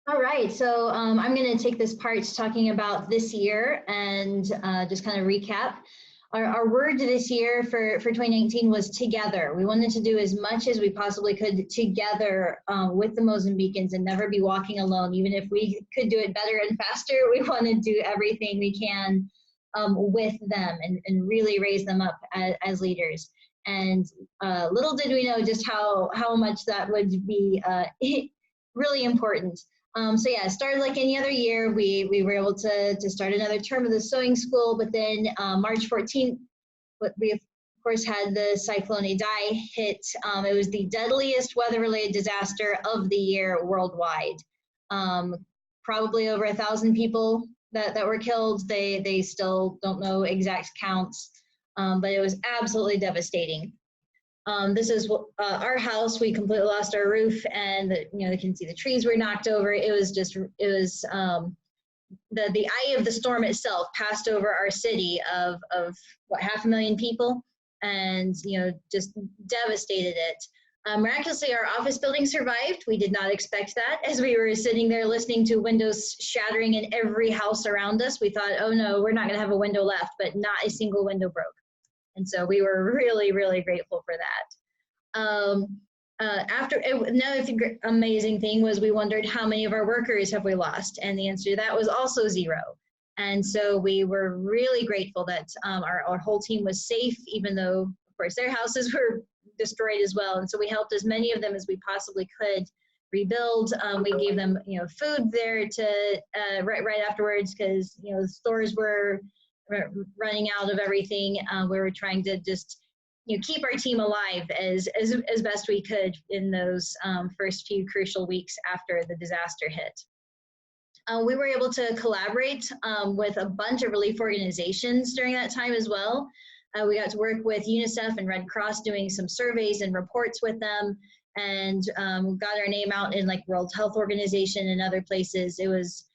All right, so I'm going to take this part talking about this year and just kind of recap. Our word this year for 2019 was together. We wanted to do as much as we possibly could together with the Mozambicans and never be walking alone. Even if we could do it better and faster, we want to do everything we can with them and really raise them up as leaders. And little did we know just how much that would be really important. So yeah, it started like any other year. We were able to start another term of the sewing school, but then March 14th, we of course had the Cyclone Idai hit. It was the deadliest weather-related disaster of the year worldwide. Probably over 1,000 people that were killed. They still don't know exact counts, but it was absolutely devastating. This is our house. We completely lost our roof, and you can see the trees were knocked over. It was the eye of the storm itself passed over our city of what 500,000 people, and just devastated it. Miraculously, our office building survived. We did not expect that. As we were sitting there listening to windows shattering in every house around us, we thought, oh no, we're not going to have a window left, but not a single window broke. And so we were really, really grateful for that. Another amazing thing was we wondered how many of our workers have we lost, and the answer to that was also 0. And so we were really grateful that our whole team was safe, even though, of course, their houses were destroyed as well. And so we helped as many of them as we possibly could rebuild. We gave them, food there to right afterwards, because the stores were running out of everything. We were trying to just keep our team alive as best we could in those first few crucial weeks after the disaster hit. We were able to collaborate with a bunch of relief organizations during that time as well. We got to work with UNICEF and Red Cross doing some surveys and reports with them, and got our name out in like World Health Organization and other places. It was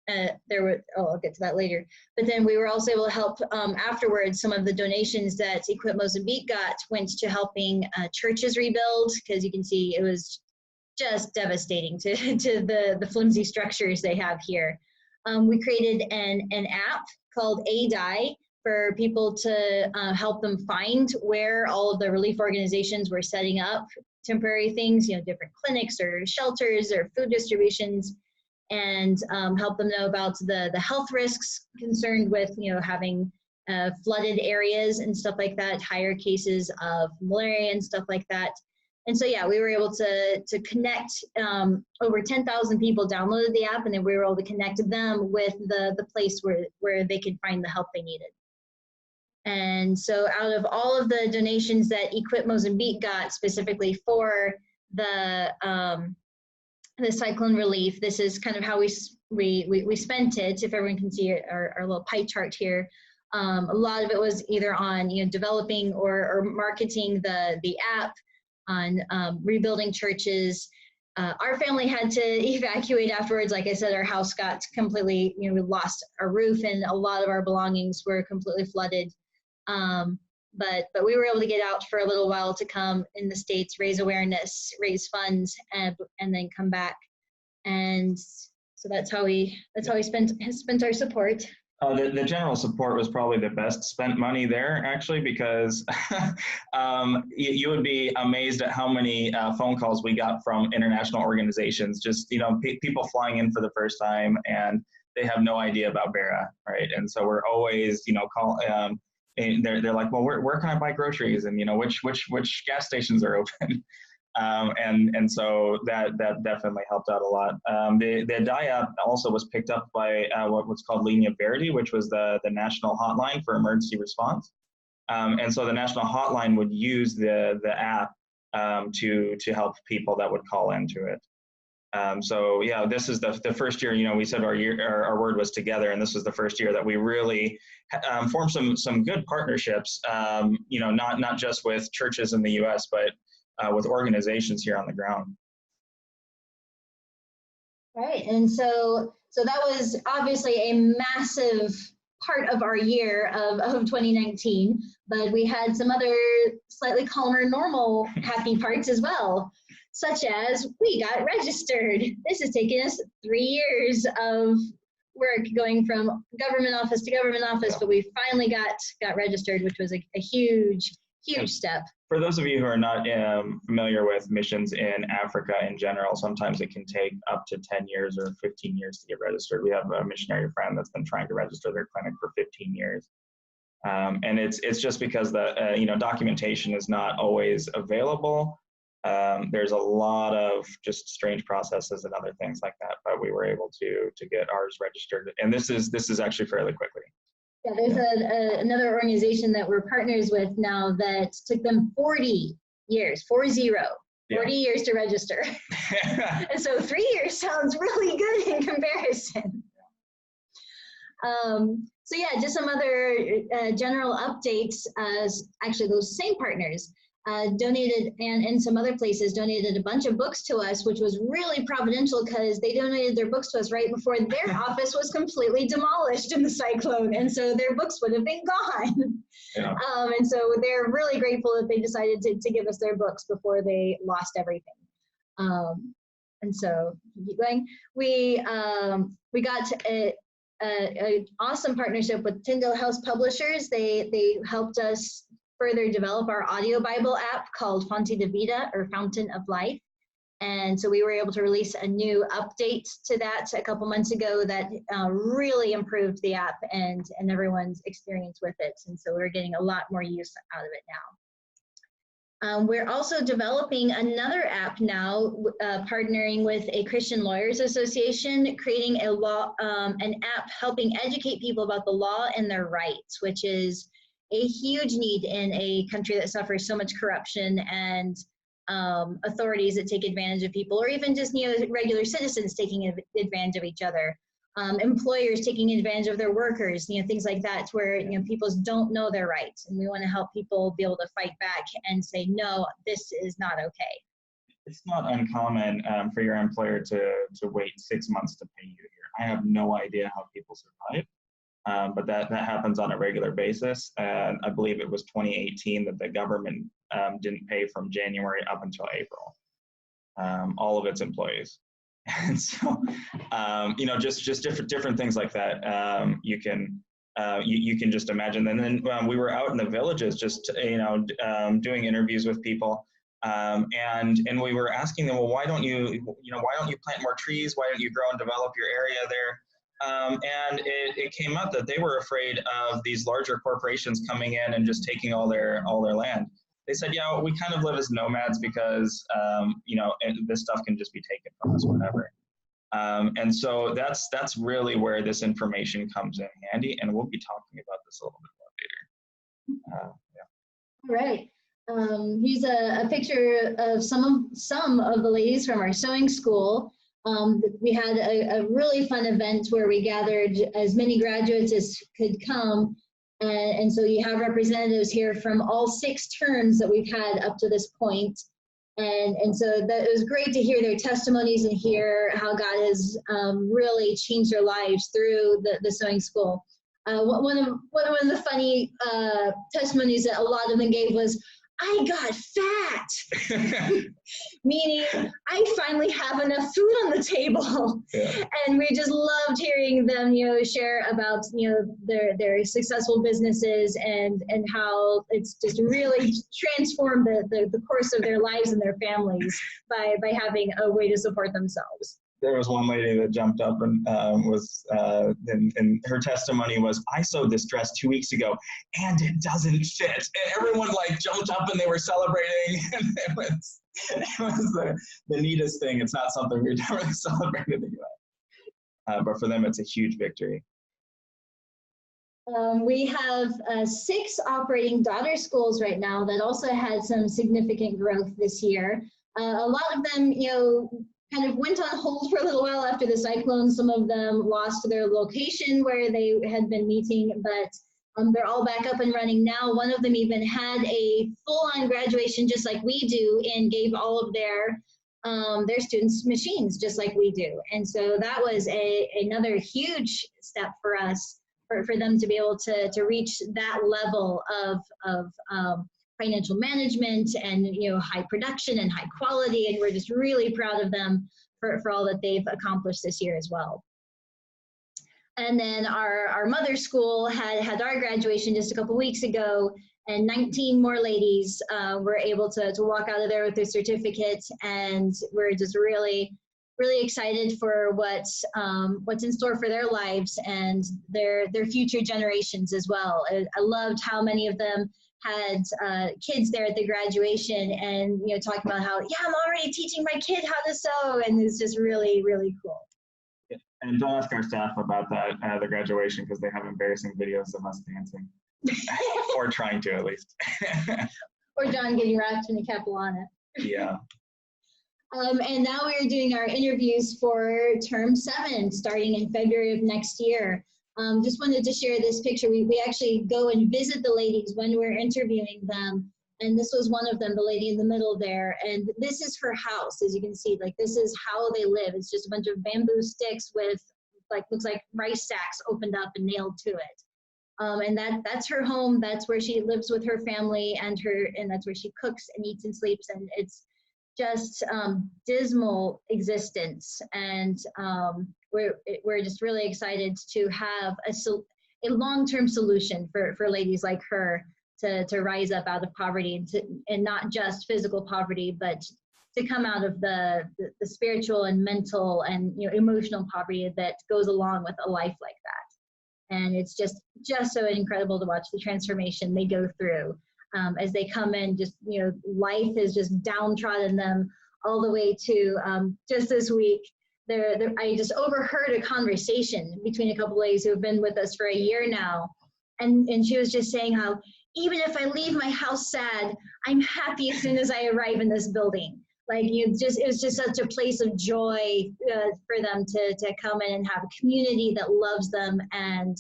I'll get to that later. But then we were also able to help afterwards. Some of the donations that Equip Mozambique got went to helping churches rebuild, because you can see it was just devastating to the flimsy structures they have here. We created an app called ADI for people to help them find where all of the relief organizations were setting up temporary things, different clinics or shelters or food distributions, and help them know about the health risks concerned with having flooded areas and stuff like that, higher cases of malaria and stuff like that. And so yeah, we were able to connect. Over 10,000 people downloaded the app, and then we were able to connect them with the place where they could find the help they needed. And so out of all of the donations that Equip Mozambique got specifically for the cyclone relief, this is kind of how we spent it. If everyone can see our little pie chart here, a lot of it was either on developing or marketing the app, on rebuilding churches. Our family had to evacuate afterwards. Like I said, our house got completely, we lost our roof, and a lot of our belongings were completely flooded. But we were able to get out for a little while to come in the States, raise awareness, raise funds, and then come back. And so that's how we spent our support. The general support was probably the best spent money there, actually, because you would be amazed at how many phone calls we got from international organizations, just people flying in for the first time, and they have no idea about Beara, right? And so we're always and they're like, well, where can I buy groceries, and which gas stations are open? And so that definitely helped out a lot. The ADI app also was picked up by what's called Linha Verde, which was the national hotline for emergency response. And so the national hotline would use the app to help people that would call into it. So yeah, this is the first year. We said our word was together, and this was the first year that we really formed some good partnerships. Not just with churches in the U.S., but with organizations here on the ground. Right, and so that was obviously a massive part of our year of 2019, but we had some other slightly calmer, normal, happy parts as well. such as we got registered. This has taken us 3 years of work going from government office to government office, but we finally got registered, which was a huge step. For those of you who are not familiar with missions in Africa in general, sometimes it can take up to 10 years or 15 years to get registered. We have a missionary friend that's been trying to register their clinic for 15 years. And it's just because the documentation is not always available. There's a lot of just strange processes and other things like that, but we were able to get ours registered. And this is actually fairly quickly. Yeah, there's another organization that we're partners with now that took them 40 years, 40 years to register. And so 3 years sounds really good in comparison. So yeah, just some other general updates. Actually, those same partners donated, and some other places donated a bunch of books to us, which was really providential because they donated their books to us right before their office was completely demolished in the cyclone, and so their books would have been gone. Yeah. And so they're really grateful that they decided to give us their books before they lost everything. And so keep going. We got an awesome partnership with Tyndale House Publishers. They helped us further develop our audio Bible app called Fonte de Vida, or Fountain of Life. And so we were able to release a new update to that a couple months ago that really improved the app and everyone's experience with it. And so we're getting a lot more use out of it now. We're also developing another app now, partnering with a Christian Lawyers Association, creating an app helping educate people about the law and their rights, which is a huge need in a country that suffers so much corruption and authorities that take advantage of people, or even just regular citizens taking advantage of each other, employers taking advantage of their workers, things like that, where people don't know their rights, and we want to help people be able to fight back and say, no, this is not okay. It's not uncommon for your employer to wait 6 months to pay you here. I have no idea how people survive. But that happens on a regular basis. And I believe it was 2018 that the government didn't pay from January up until April, all of its employees. And so, just different things like that. You can just imagine. And then we were out in the villages, just doing interviews with people, and we were asking them, well, why don't you plant more trees? Why don't you grow and develop your area there? And it came up that they were afraid of these larger corporations coming in and just taking all their land. They said, yeah, we kind of live as nomads because, this stuff can just be taken from us whenever. And so that's really where this information comes in handy, and we'll be talking about this a little bit more later. All right. Here's a picture of some of the ladies from our sewing school. We had a really fun event where we gathered as many graduates as could come. And so you have representatives here from all 6 terms that we've had up to this point. And so it was great to hear their testimonies and hear how God has really changed their lives through the sewing school. One of the funny testimonies that a lot of them gave was, I got fat, meaning I finally have enough food on the table. Yeah. And we just loved hearing them, share about, their successful businesses and how it's just really transformed the course of their lives and their families by having a way to support themselves. There was one lady that jumped up and and her testimony was, I sewed this dress 2 weeks ago and it doesn't fit. And everyone jumped up and they were celebrating. And it was the neatest thing. It's not something we've really celebrated anyway. But for them, it's a huge victory. We have 6 operating daughter schools right now that also had some significant growth this year. A lot of them, kind of went on hold for a little while after the cyclone. Some of them lost their location where they had been meeting, but they're all back up and running now. One of them even had a full-on graduation just like we do, and gave all of their students machines just like we do. And so that was another huge step for us, for them to be able to reach that level of financial management and, high production and high quality. And we're just really proud of them for all that they've accomplished this year as well. And then our mother school had our graduation just a couple weeks ago, and 19 more ladies were able to walk out of there with their certificates. And we're just really, really excited for what's in store for their lives and their future generations as well. I loved how many of them had kids there at the graduation, and talking about how, yeah, I'm already teaching my kid how to sew, and it's just really, really cool. And don't ask our staff about that the graduation, because they have embarrassing videos of us dancing, or trying to at least. Or John getting wrapped in a capilano. Yeah. And now we're doing our interviews for term 7, starting in February of next year. Just wanted to share this picture. We actually go and visit the ladies when we're interviewing them. And this was one of them, the lady in the middle there. And this is her house, as you can see. Like, this is how they live. It's just a bunch of bamboo sticks with, looks like rice sacks opened up and nailed to it. And that's her home. That's where she lives with her family, and that's where she cooks and eats and sleeps. And it's just dismal existence. And we're just really excited to have a long-term solution for ladies like her to rise up out of poverty, and not just physical poverty, but to come out of the spiritual and mental and emotional poverty that goes along with a life like that. And it's just so incredible to watch the transformation they go through as they come in. Just life is just downtrodden them all the way to just this week. I just overheard a conversation between a couple ladies who have been with us for a year now, and she was just saying how, even if I leave my house sad, I'm happy as soon as I arrive in this building. Like, it was just such a place of joy for them to come in and have a community that loves them and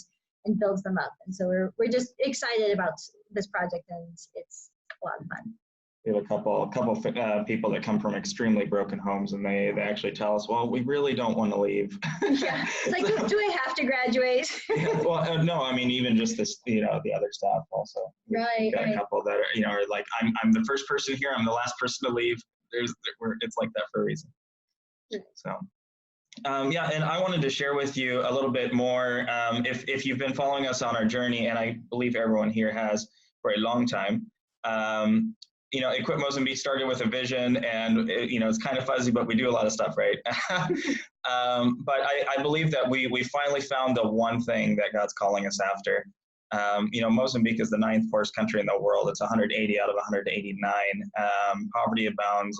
builds them up. And so we're just excited about this project, and it's a lot of fun. We have a couple people that come from extremely broken homes, and they actually tell us, well, we really don't want to leave. Yeah, it's like, do I have to graduate? Yeah, well, no, I mean, even just this, the other staff also. Right. Got a couple that are, are like, I'm the first person here, I'm the last person to leave. It's like that for a reason. So. Yeah, and I wanted to share with you a little bit more. If you've been following us on our journey, and I believe everyone here has for a long time, Equip Mozambique started with a vision, and it's kind of fuzzy, but we do a lot of stuff, right? But I believe that we finally found the one thing that God's calling us after. Mozambique is the 9th poorest country in the world. It's 180 out of 189. Poverty abounds.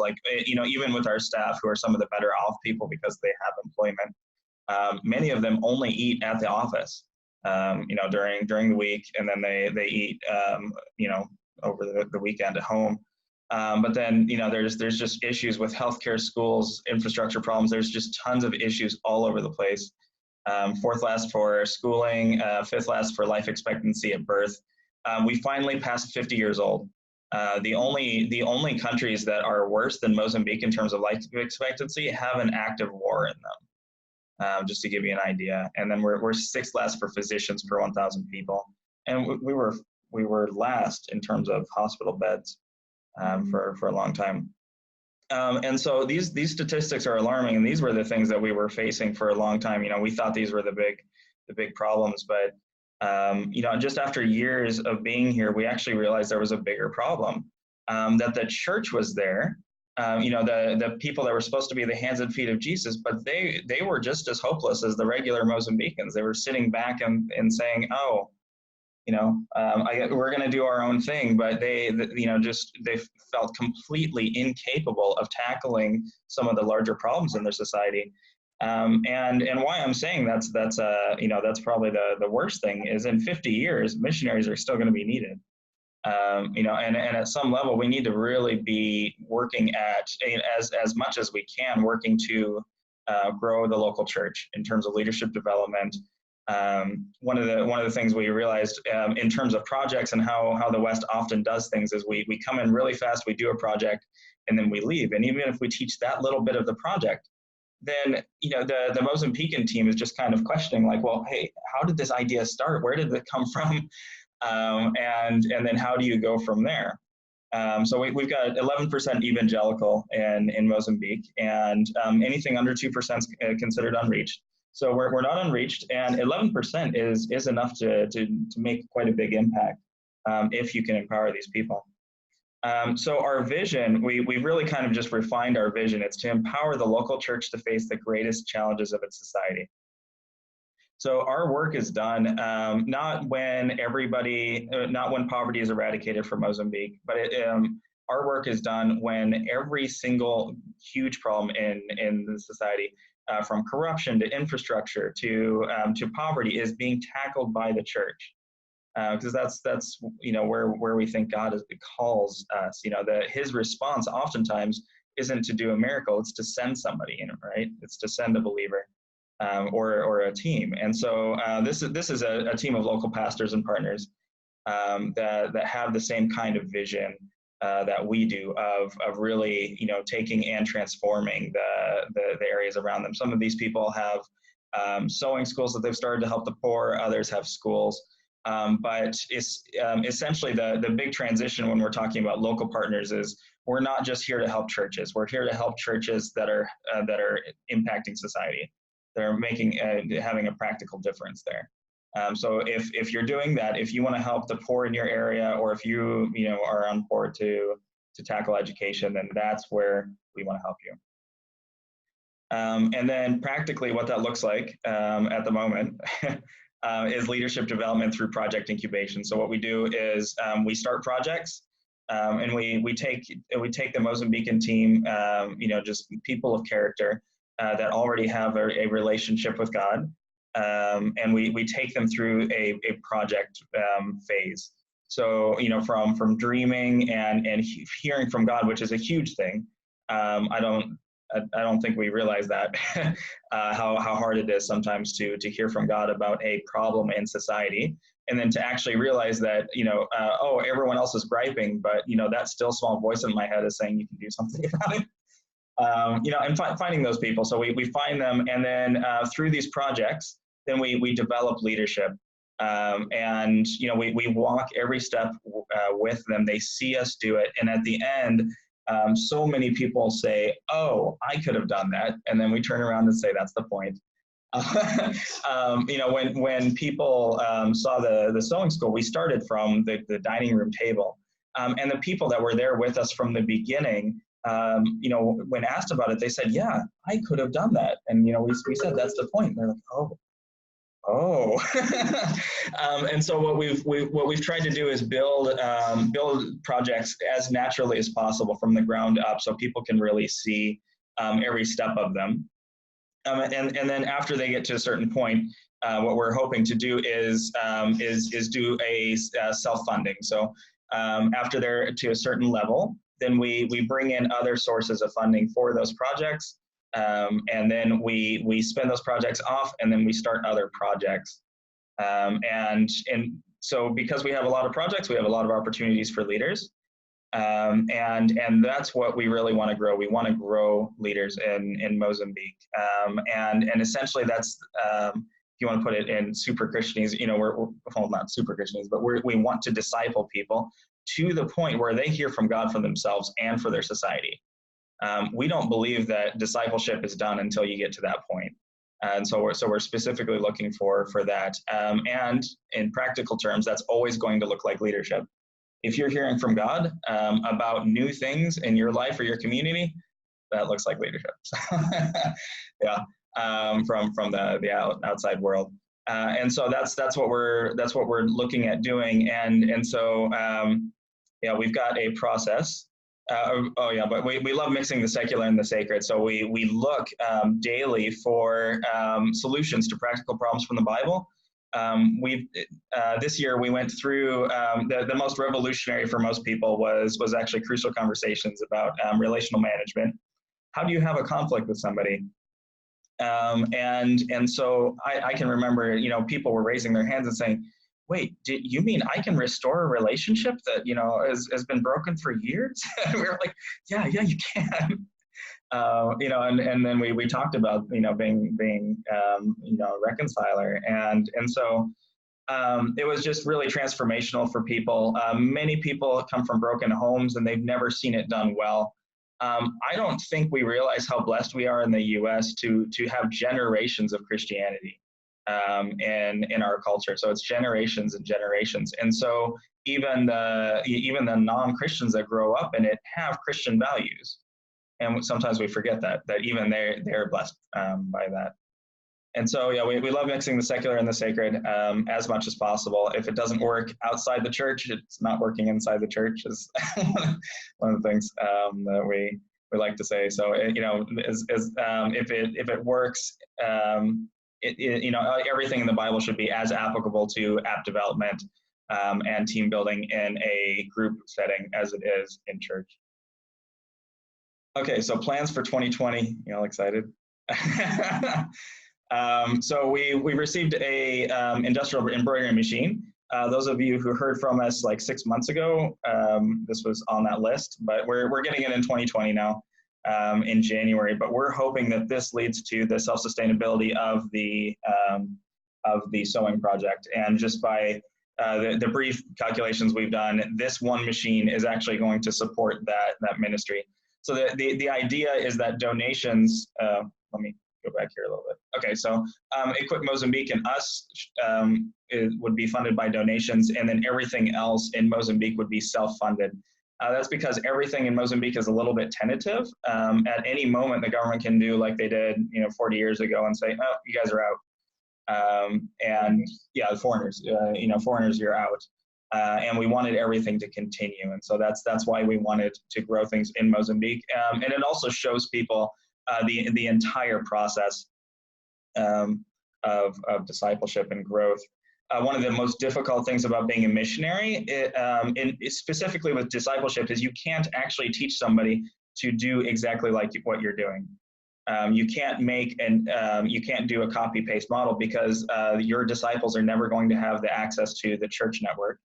Even with our staff, who are some of the better off people because they have employment, many of them only eat at the office, during the week, and then they eat, over the weekend at home. But then, there's just issues with healthcare, schools, infrastructure problems. There's just tons of issues all over the place. 4th last for schooling, 5th last for life expectancy at birth. We finally passed 50 years old. The only countries that are worse than Mozambique in terms of life expectancy have an active war in them, just to give you an idea. And then we're 6th last for physicians per 1,000 people. And we were last in terms of hospital beds for a long time. And so these statistics are alarming, and these were the things that we were facing for a long time. We thought these were the big problems, but just after years of being here, we actually realized there was a bigger problem, that the church was there, the people that were supposed to be the hands and feet of Jesus, but they were just as hopeless as the regular Mozambicans. They were sitting back and saying, oh, we're going to do our own thing, but they felt completely incapable of tackling some of the larger problems in their society. And why I'm saying that's probably the worst thing is, in 50 years, missionaries are still going to be needed. And at some level, we need to really be working at, as much as we can, working to grow the local church in terms of leadership development. One of the things we realized in terms of projects and how the West often does things is we come in really fast, we do a project, and then we leave. And even if we teach that little bit of the project, then the Mozambican team is just kind of questioning, like, well, hey, how did this idea start? Where did it come from? And then how do you go from there? So we've got 11% evangelical in Mozambique, and anything under 2% is considered unreached. So we're not unreached, and 11% is enough to make quite a big impact if you can empower these people. So our vision, we've really kind of just refined our vision. It's to empower the local church to face the greatest challenges of its society. So our work is done not when poverty is eradicated from Mozambique, but our work is done when every single huge problem in the society, from corruption to infrastructure to poverty, is being tackled by the church. Because that's where we think God calls us. His response oftentimes isn't to do a miracle; it's to send somebody in, right? It's to send a believer. Or a team. And so this is a team of local pastors and partners that have the same kind of vision that we do of really taking and transforming the areas around them. Some of these people have sewing schools that they've started to help the poor. Others have schools. But it's essentially the big transition when we're talking about local partners is we're not just here to help churches. We're here to help churches that are impacting society. They're having a practical difference there. So if you're doing that, if you want to help the poor in your area, or if you are on board to tackle education, then that's where we want to help you. And then practically what that looks like at the moment is leadership development through project incubation. So what we do is we start projects, and we take the Mozambican team, just people of character, that already have a relationship with God, and we take them through a project phase. So from dreaming and hearing from God, which is a huge thing. I don't think we realize that how hard it is sometimes to hear from God about a problem in society, and then to actually realize that everyone else is griping, but that still small voice in my head is saying you can do something about it. And finding those people. So we find them, and then through these projects, then we develop leadership, and we walk every step with them. They see us do it, and at the end, so many people say, "Oh, I could have done that," and then we turn around and say, "That's the point." When people saw the sewing school, we started from the dining room table, and the people that were there with us from the beginning. When asked about it, they said, "Yeah, I could have done that." And, we said, "That's the point." And they're like, oh. And so what we've tried to do is build projects as naturally as possible from the ground up, so people can really see every step of them. And then after they get to a certain point, what we're hoping to do is do a self-funding. So after they're to a certain level, then we bring in other sources of funding for those projects, and then we spin those projects off, and then we start other projects. And so because we have a lot of projects, we have a lot of opportunities for leaders, and that's what we really want to grow. We want to grow leaders in Mozambique, and essentially that's if you want to put it in super Christianese, we're not super Christianese, but we want to disciple people to the point where they hear from God for themselves and for their society. We don't believe that discipleship is done until you get to that point. And so we're specifically looking for that. And in practical terms, that's always going to look like leadership. If you're hearing from God about new things in your life or your community, that looks like leadership. Yeah, from the outside world. And so that's what we're looking at doing. And so we've got a process. But we love mixing the secular and the sacred. So we look daily for solutions to practical problems from the Bible. This year we went through the most revolutionary for most people was actually Crucial Conversations about relational management. How do you have a conflict with somebody? And so I can remember, people were raising their hands and saying, "Wait, do you mean I can restore a relationship that, has been broken for years?" And we were like, yeah, you can. And then we talked about, being a reconciler. And so it was just really transformational for people. Many people come from broken homes and they've never seen it done well. I don't think we realize how blessed we are in the U.S. to have generations of Christianity in our culture. So it's generations and generations. And so even the non-Christians that grow up in it have Christian values. And sometimes we forget that even they're blessed by that. And so, yeah, we love mixing the secular and the sacred as much as possible. If it doesn't work outside the church, it's not working inside the church is one of the things that we like to say. So, if it works, everything in the Bible should be as applicable to app development and team building in a group setting as it is in church. Okay, so plans for 2020. You all excited? So we received a industrial embroidery machine. Those of you who heard from us like 6 months ago, this was on that list, but we're getting it in 2020 now, in January. But we're hoping that this leads to the self-sustainability of the sewing project. And just by the brief calculations we've done, this one machine is actually going to support that ministry. So the idea is that donations. Let me go back here a little bit. Okay, so Equip Mozambique and us would be funded by donations, and then everything else in Mozambique would be self-funded. That's because everything in Mozambique is a little bit tentative. At any moment, the government can do like they did, 40 years ago and say, "Oh, you guys are out." And yeah, the foreigners, foreigners, you're out. And we wanted everything to continue, and so that's why we wanted to grow things in Mozambique. And it also shows people the entire process of discipleship and growth. One of the most difficult things about being a missionary, specifically with discipleship, is you can't actually teach somebody to do exactly like what you're doing. You can't you can't do a copy paste model because your disciples are never going to have the access to the church network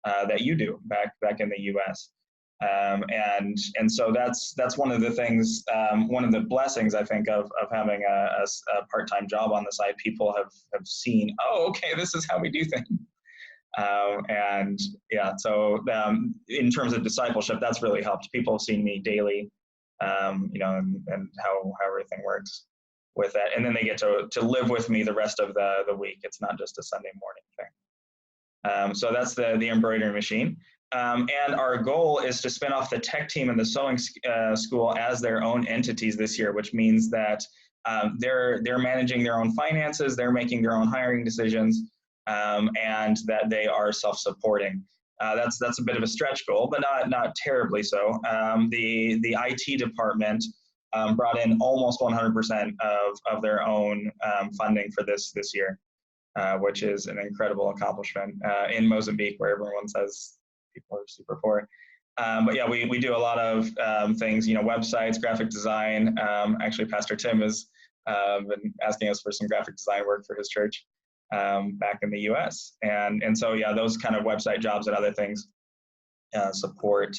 that you do back in the U.S. And so that's one of the things, one of the blessings, I think, of having a part-time job on the side. People have seen, oh, okay, this is how we do things. And yeah, so in terms of discipleship, that's really helped. People have seen me daily, and how everything works with that. And then they get to live with me the rest of the week. It's not just a Sunday morning thing. So that's the embroidery machine. And our goal is to spin off the tech team and the sewing school as their own entities this year, which means that they're managing their own finances, they're making their own hiring decisions, and that they are self-supporting. That's a bit of a stretch goal, but not terribly so. The IT department brought in almost 100% of their own funding for this year, which is an incredible accomplishment in Mozambique, where everyone says people are super poor. But yeah, we do a lot of things, websites, graphic design. Actually, Pastor Tim has been asking us for some graphic design work for his church back in the US. And so, yeah, those kind of website jobs and other things support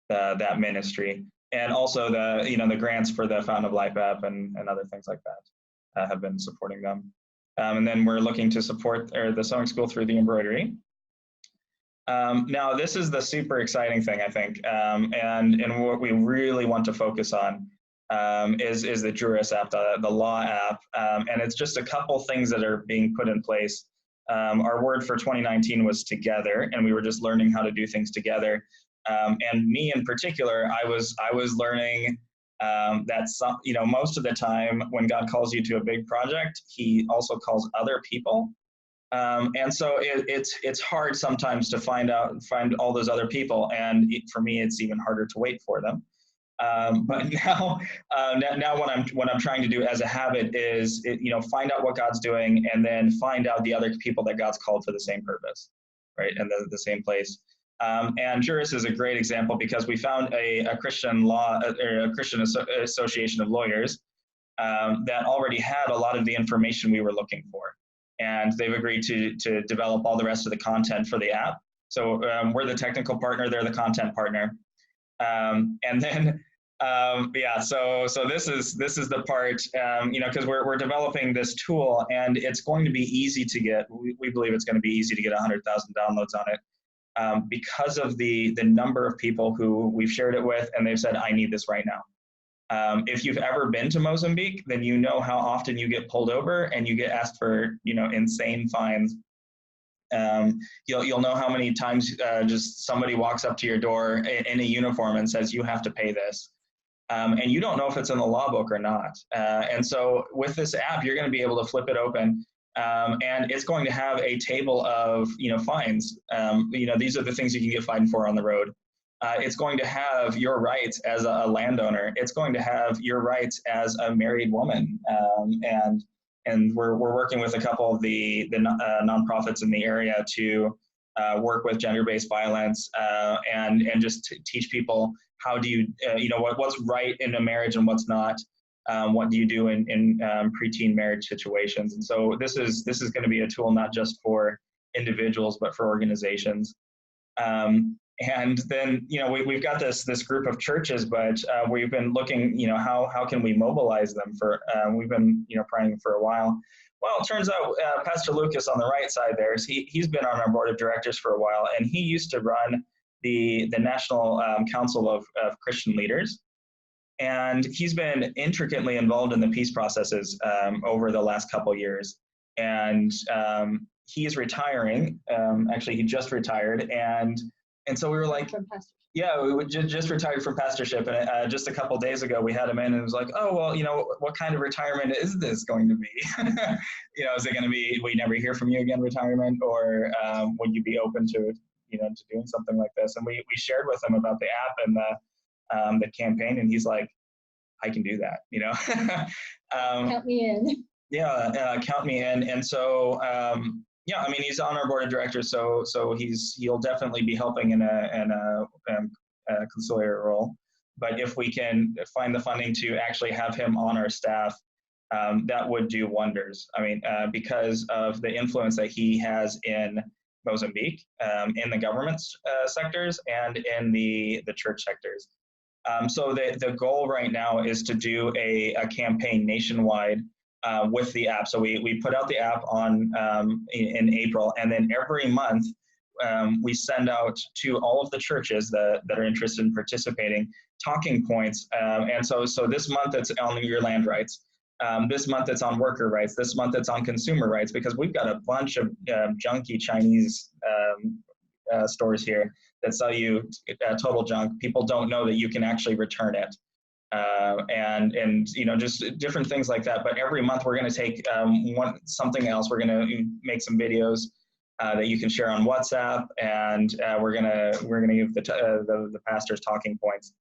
that ministry. And also the grants for the Fountain of Life app and other things like that have been supporting them. And then we're looking to support the sewing school through the embroidery. Now, this is the super exciting thing, I think, and what we really want to focus on is the Juris app, the law app, and it's just a couple things that are being put in place. Our word for 2019 was together, and we were just learning how to do things together. And me in particular, I was learning that most of the time when God calls you to a big project, He also calls other people. And so it's hard sometimes to find all those other people, and for me, it's even harder to wait for them. But now what I'm trying to do as a habit is, find out what God's doing, and then find out the other people that God's called for the same purpose, right, and the same place. And Juris is a great example because we found a Christian law or a Christian association of lawyers that already had a lot of the information we were looking for. And they've agreed to develop all the rest of the content for the app. So we're the technical partner, they're the content partner. And then Yeah, so this is the part, you know, because we're developing this tool, and it's going to be easy to get. We believe it's going to be easy to get 100,000 downloads on it, because of the number of people who we've shared it with, and they've said, "I need this right now." If you've ever been to Mozambique, then you know how often you get pulled over and you get asked for, you know, insane fines. You'll know how many times just somebody walks up to your door in a uniform and says, "You have to pay this." And you don't know if it's in the law book or not. And so with this app, you're going to be able to flip it open, and it's going to have a table of, you know, fines. You know, these are the things you can get fined for on the road. It's going to have your rights as a landowner. It's going to have your rights as a married woman. And we're working with a couple of the nonprofits in the area to work with gender-based violence, and just teach people how do you, you know, what's right in a marriage and what's not. What do you do in preteen marriage situations? And so this is going to be a tool not just for individuals, but for organizations. And then, you know, we've got this group of churches, but we've been looking, you know, how can we mobilize them for, we've been, you know, praying for a while. Well, it turns out Pastor Lucas on the right side there, he's been on our board of directors for a while, and he used to run the National Council of Christian Leaders. And he's been intricately involved in the peace processes over the last couple years. And he's retiring. Actually, he just retired. And so we were like, yeah, we just retired from pastorship. And just a couple days ago, we had him in and it was like, oh, well, you know, what kind of retirement is this going to be? You know, is it going to be, we never hear from you again retirement? Or would you be open to, you know, to doing something like this? And we shared with him about the app and the campaign. And he's like, I can do that, you know? Count me in. Yeah, count me in. And so, yeah, I mean, he's on our board of directors, so he'll definitely be helping in a conciliary role. But if we can find the funding to actually have him on our staff, that would do wonders. I mean, because of the influence that he has in Mozambique, in the government sectors and in the church sectors. So the goal right now is to do a campaign nationwide with the app. So we put out the app on in April, and then every month we send out to all of the churches that are interested in participating talking points. And so this month it's on your land rights. This month it's on worker rights. This month it's on consumer rights, because we've got a bunch of junky Chinese stores here that sell you total junk. People don't know that you can actually return it. And you know, just different things like that. But every month we're going to take something else. We're going to make some videos that you can share on WhatsApp, and we're going to give the pastors talking points.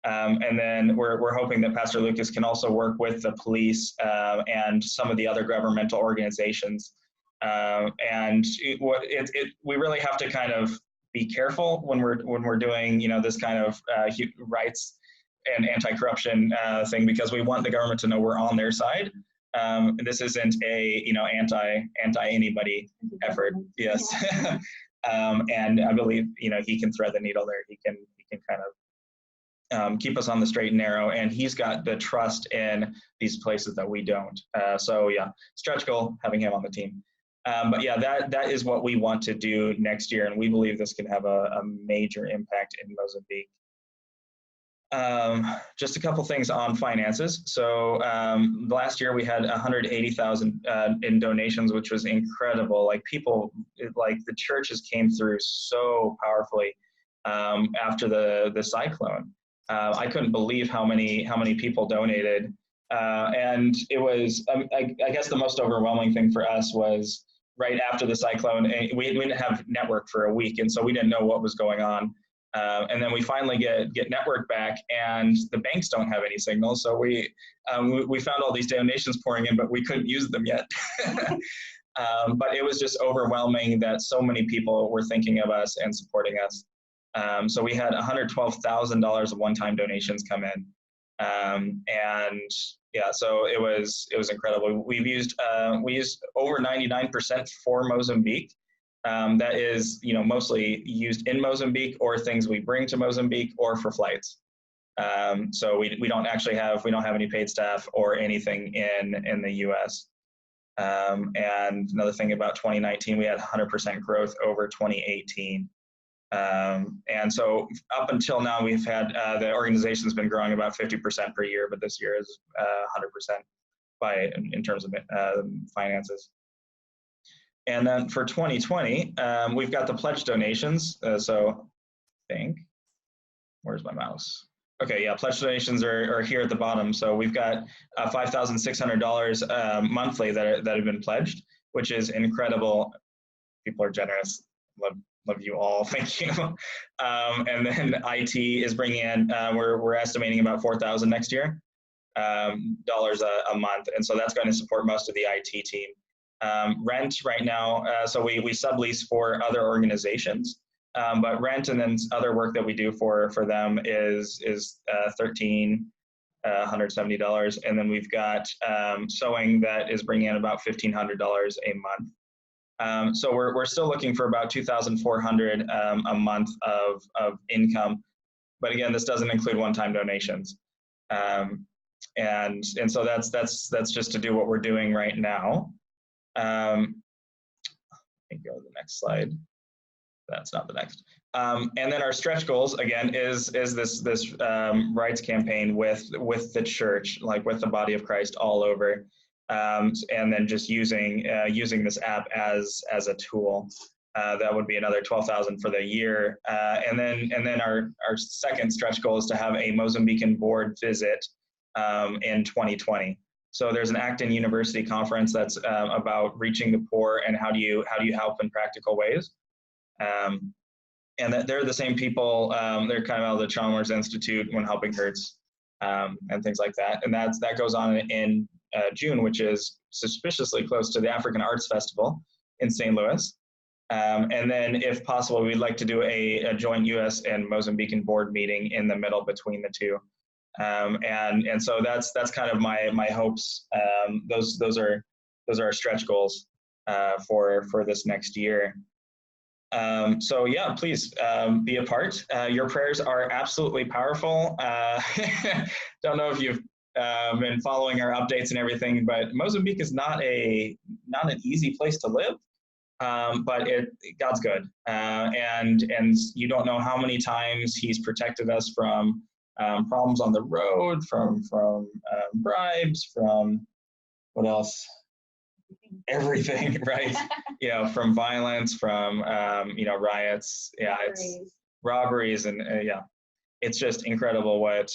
And then we're hoping that Pastor Lucas can also work with the police and some of the other governmental organizations. And we really have to kind of be careful when we're doing, you know, this kind of rights and anti-corruption thing, because we want the government to know we're on their side. This isn't a, you know, anti anybody effort. Yes. And I believe, you know, he can thread the needle there. He can kind of keep us on the straight and narrow, and he's got the trust in these places that we don't. So yeah, stretch goal, having him on the team. But yeah, that is what we want to do next year, and we believe this can have a major impact in Mozambique. Just a couple things on finances. So last year we had 180,000 in donations, which was incredible. Like the churches came through so powerfully after the cyclone. I couldn't believe how many people donated, and it was I guess the most overwhelming thing for us was right after the cyclone. We didn't have network for a week, and so we didn't know what was going on. And then we finally get network back, and the banks don't have any signal. So we found all these donations pouring in, but we couldn't use them yet. But it was just overwhelming that so many people were thinking of us and supporting us. So we had $112,000 of one-time donations come in, and yeah, so it was incredible. We used over 99% for Mozambique. That is, you know, mostly used in Mozambique, or things we bring to Mozambique, or for flights. So we don't actually have, we don't have any paid staff or anything in the US. And another thing about 2019, we had 100% growth over 2018. And so up until now, we've had, the organization's been growing about 50% per year, but this year is 100% in terms of finances. And then for 2020, we've got the pledge donations. So I think, where's my mouse? Okay, yeah, pledge donations are here at the bottom. So we've got $5,600 monthly that have been pledged, which is incredible. People are generous. Love you all. Thank you. And then IT is bringing in, we're estimating about $4,000 next year, dollars a month. And so that's going to support most of the IT team. Rent right now, so we sublease for other organizations. But rent and then other work that we do for them is $1,370, and then we've got sewing that is bringing in about $1,500 a month. So we're still looking for about $2,400 a month of income, but again, this doesn't include one-time donations, and so that's just to do what we're doing right now. Let me go to the next slide. That's not the next. And then our stretch goals again is this rights campaign with the church, like with the body of Christ all over, and then just using this app as a tool. That would be another 12,000 for the year. And then our second stretch goal is to have a Mozambican board visit in 2020. So there's an Acton University conference that's about reaching the poor and how do you help in practical ways. And that they're the same people, they're kind of out of the Chalmers Institute When Helping Hurts, and things like that. And that goes on in June, which is suspiciously close to the African Arts Festival in St. Louis. And then if possible, we'd like to do a joint US and Mozambican board meeting in the middle between the two. And so that's kind of my hopes. Those are our stretch goals for this next year. So yeah, please be a part. Your prayers are absolutely powerful. Don't know if you've been following our updates and everything, but Mozambique is not an easy place to live, but God's good, and you don't know how many times He's protected us from problems on the road, from bribes, from what else? Everything, right? From violence, from riots, robberies, and it's just incredible what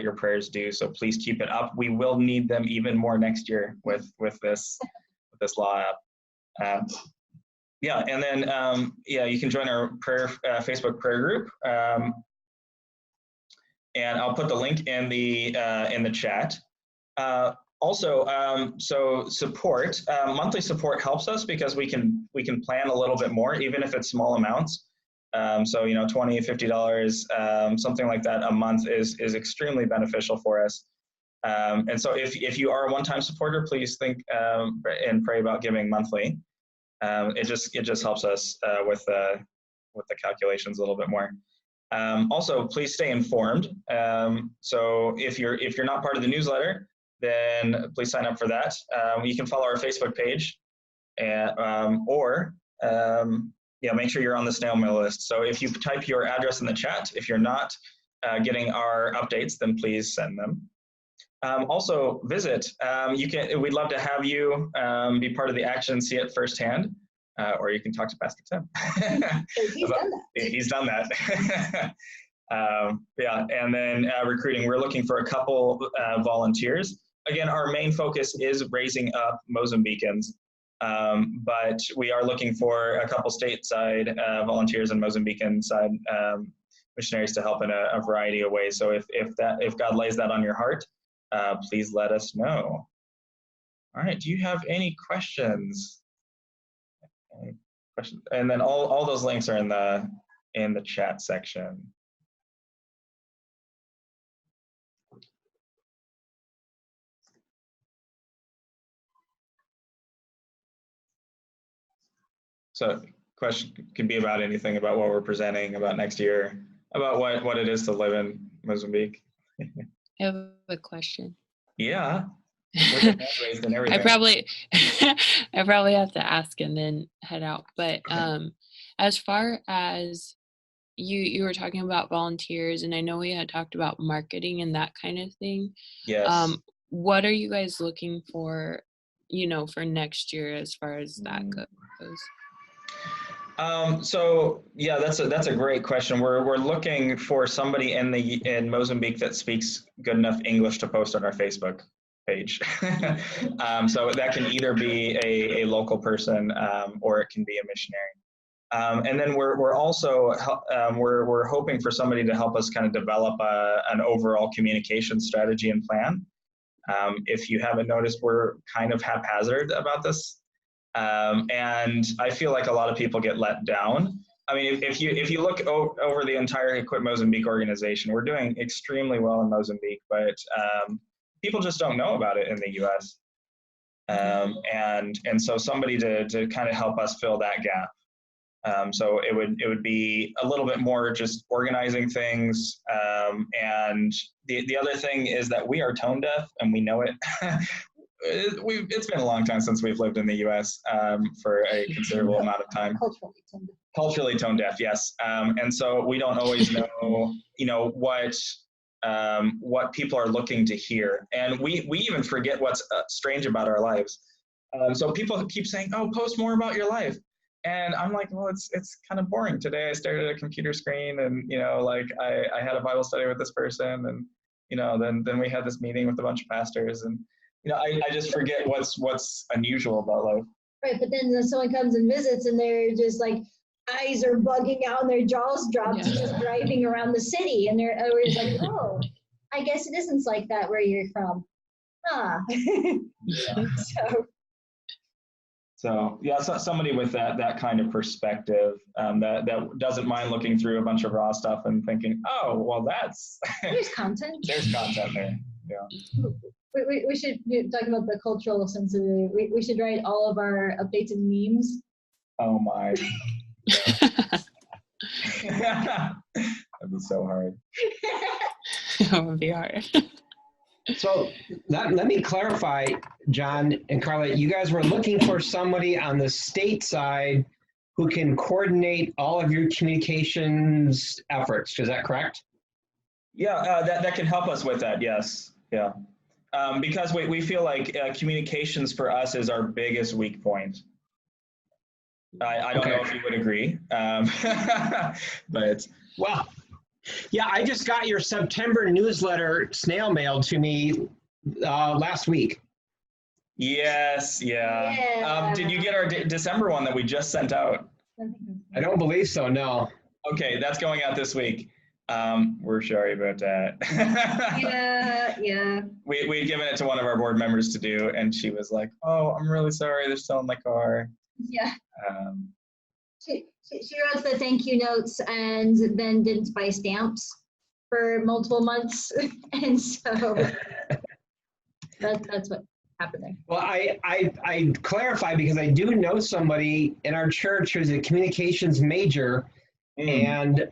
your prayers do. So please keep it up. We will need them even more next year with this law app. And then you can join our prayer Facebook prayer group, and I'll put the link in the chat. Also, so support, monthly support helps us because we can plan a little bit more, even if it's small amounts. So $20, $50, something like that a month is extremely beneficial for us. And so if you are a one-time supporter, please think and pray about giving monthly. It just helps us with the calculations a little bit more. Also, please stay informed. So if you're not part of the newsletter, then please sign up for that. You can follow our Facebook page, and make sure you're on the snail mail list. So if you type your address in the chat, if you're not getting our updates, then please send them. Also, visit. We'd love to have you be part of the action, see it firsthand, or you can talk to Pastor Tim. He's done that. And then recruiting. We're looking for a couple volunteers. Again, our main focus is raising up Mozambicans, but we are looking for a couple stateside volunteers and Mozambican side missionaries to help in a variety of ways. So if God lays that on your heart, please let us know. All right. Do you have any questions? And then all those links are in the chat section. So question can be about anything, about what we're presenting, about next year, about what it is to live in Mozambique. I have a question. Yeah. With the hand raised and I everything. probably I probably have to ask and then head out. But as far as you were talking about volunteers, and I know we had talked about marketing and that kind of thing. Yes. What are you guys looking for, for next year as far as that goes? So yeah, that's a great question. We're looking for somebody in Mozambique that speaks good enough English to post on our Facebook page. So that can either be a local person or it can be a missionary. And then we're also we're hoping for somebody to help us kind of develop an overall communication strategy and plan. If you haven't noticed, we're kind of haphazard about this. And I feel like a lot of people get let down. I mean, if you look over the entire Equip Mozambique organization, we're doing extremely well in Mozambique, but people just don't know about it in the U.S. And so somebody to kind of help us fill that gap. So it would be a little bit more just organizing things. And the other thing is that we are tone deaf, and we know it. It's been a long time since we've lived in the U.S. For a considerable amount of time. Culturally tone deaf, yes. And so we don't always know, what people are looking to hear, and we even forget what's strange about our lives. So people keep saying, "Oh, post more about your life," and I'm like, "Well, it's kind of boring. Today I stared at a computer screen, and I had a Bible study with this person, and then we had this meeting with a bunch of pastors, and." I just forget what's unusual about life. Right, but then someone comes and visits and they're just like, eyes are bugging out and their jaws dropped just driving around the city. And they're always like, oh, I guess it isn't like that where you're from. Huh. So yeah, so somebody with that kind of perspective that doesn't mind looking through a bunch of raw stuff and thinking, oh, well, there's content. There's content there. Yeah. We should talk about the cultural sensitivity. We should write all of our updated memes. Oh my. That'd be so hard. That would be hard. So let me clarify, John and Carla, you guys were looking for somebody on the state side who can coordinate all of your communications efforts. Is that correct? Yeah, that can help us with that. Yes. Yeah. Because we feel like communications for us is our biggest weak point. I don't know if you would agree, but. Well, yeah, I just got your September newsletter snail mailed to me last week. Yes, yeah. Did you get our December one that we just sent out? I don't believe so, no. Okay, that's going out this week. We're sorry about that. Yeah. We'd given it to one of our board members to do, and she was like, "Oh, I'm really sorry. They're still in my car." Yeah. She wrote the thank you notes and then didn't buy stamps for multiple months, and so that's what happened there. Well, I clarify because I do know somebody in our church who's a communications major, and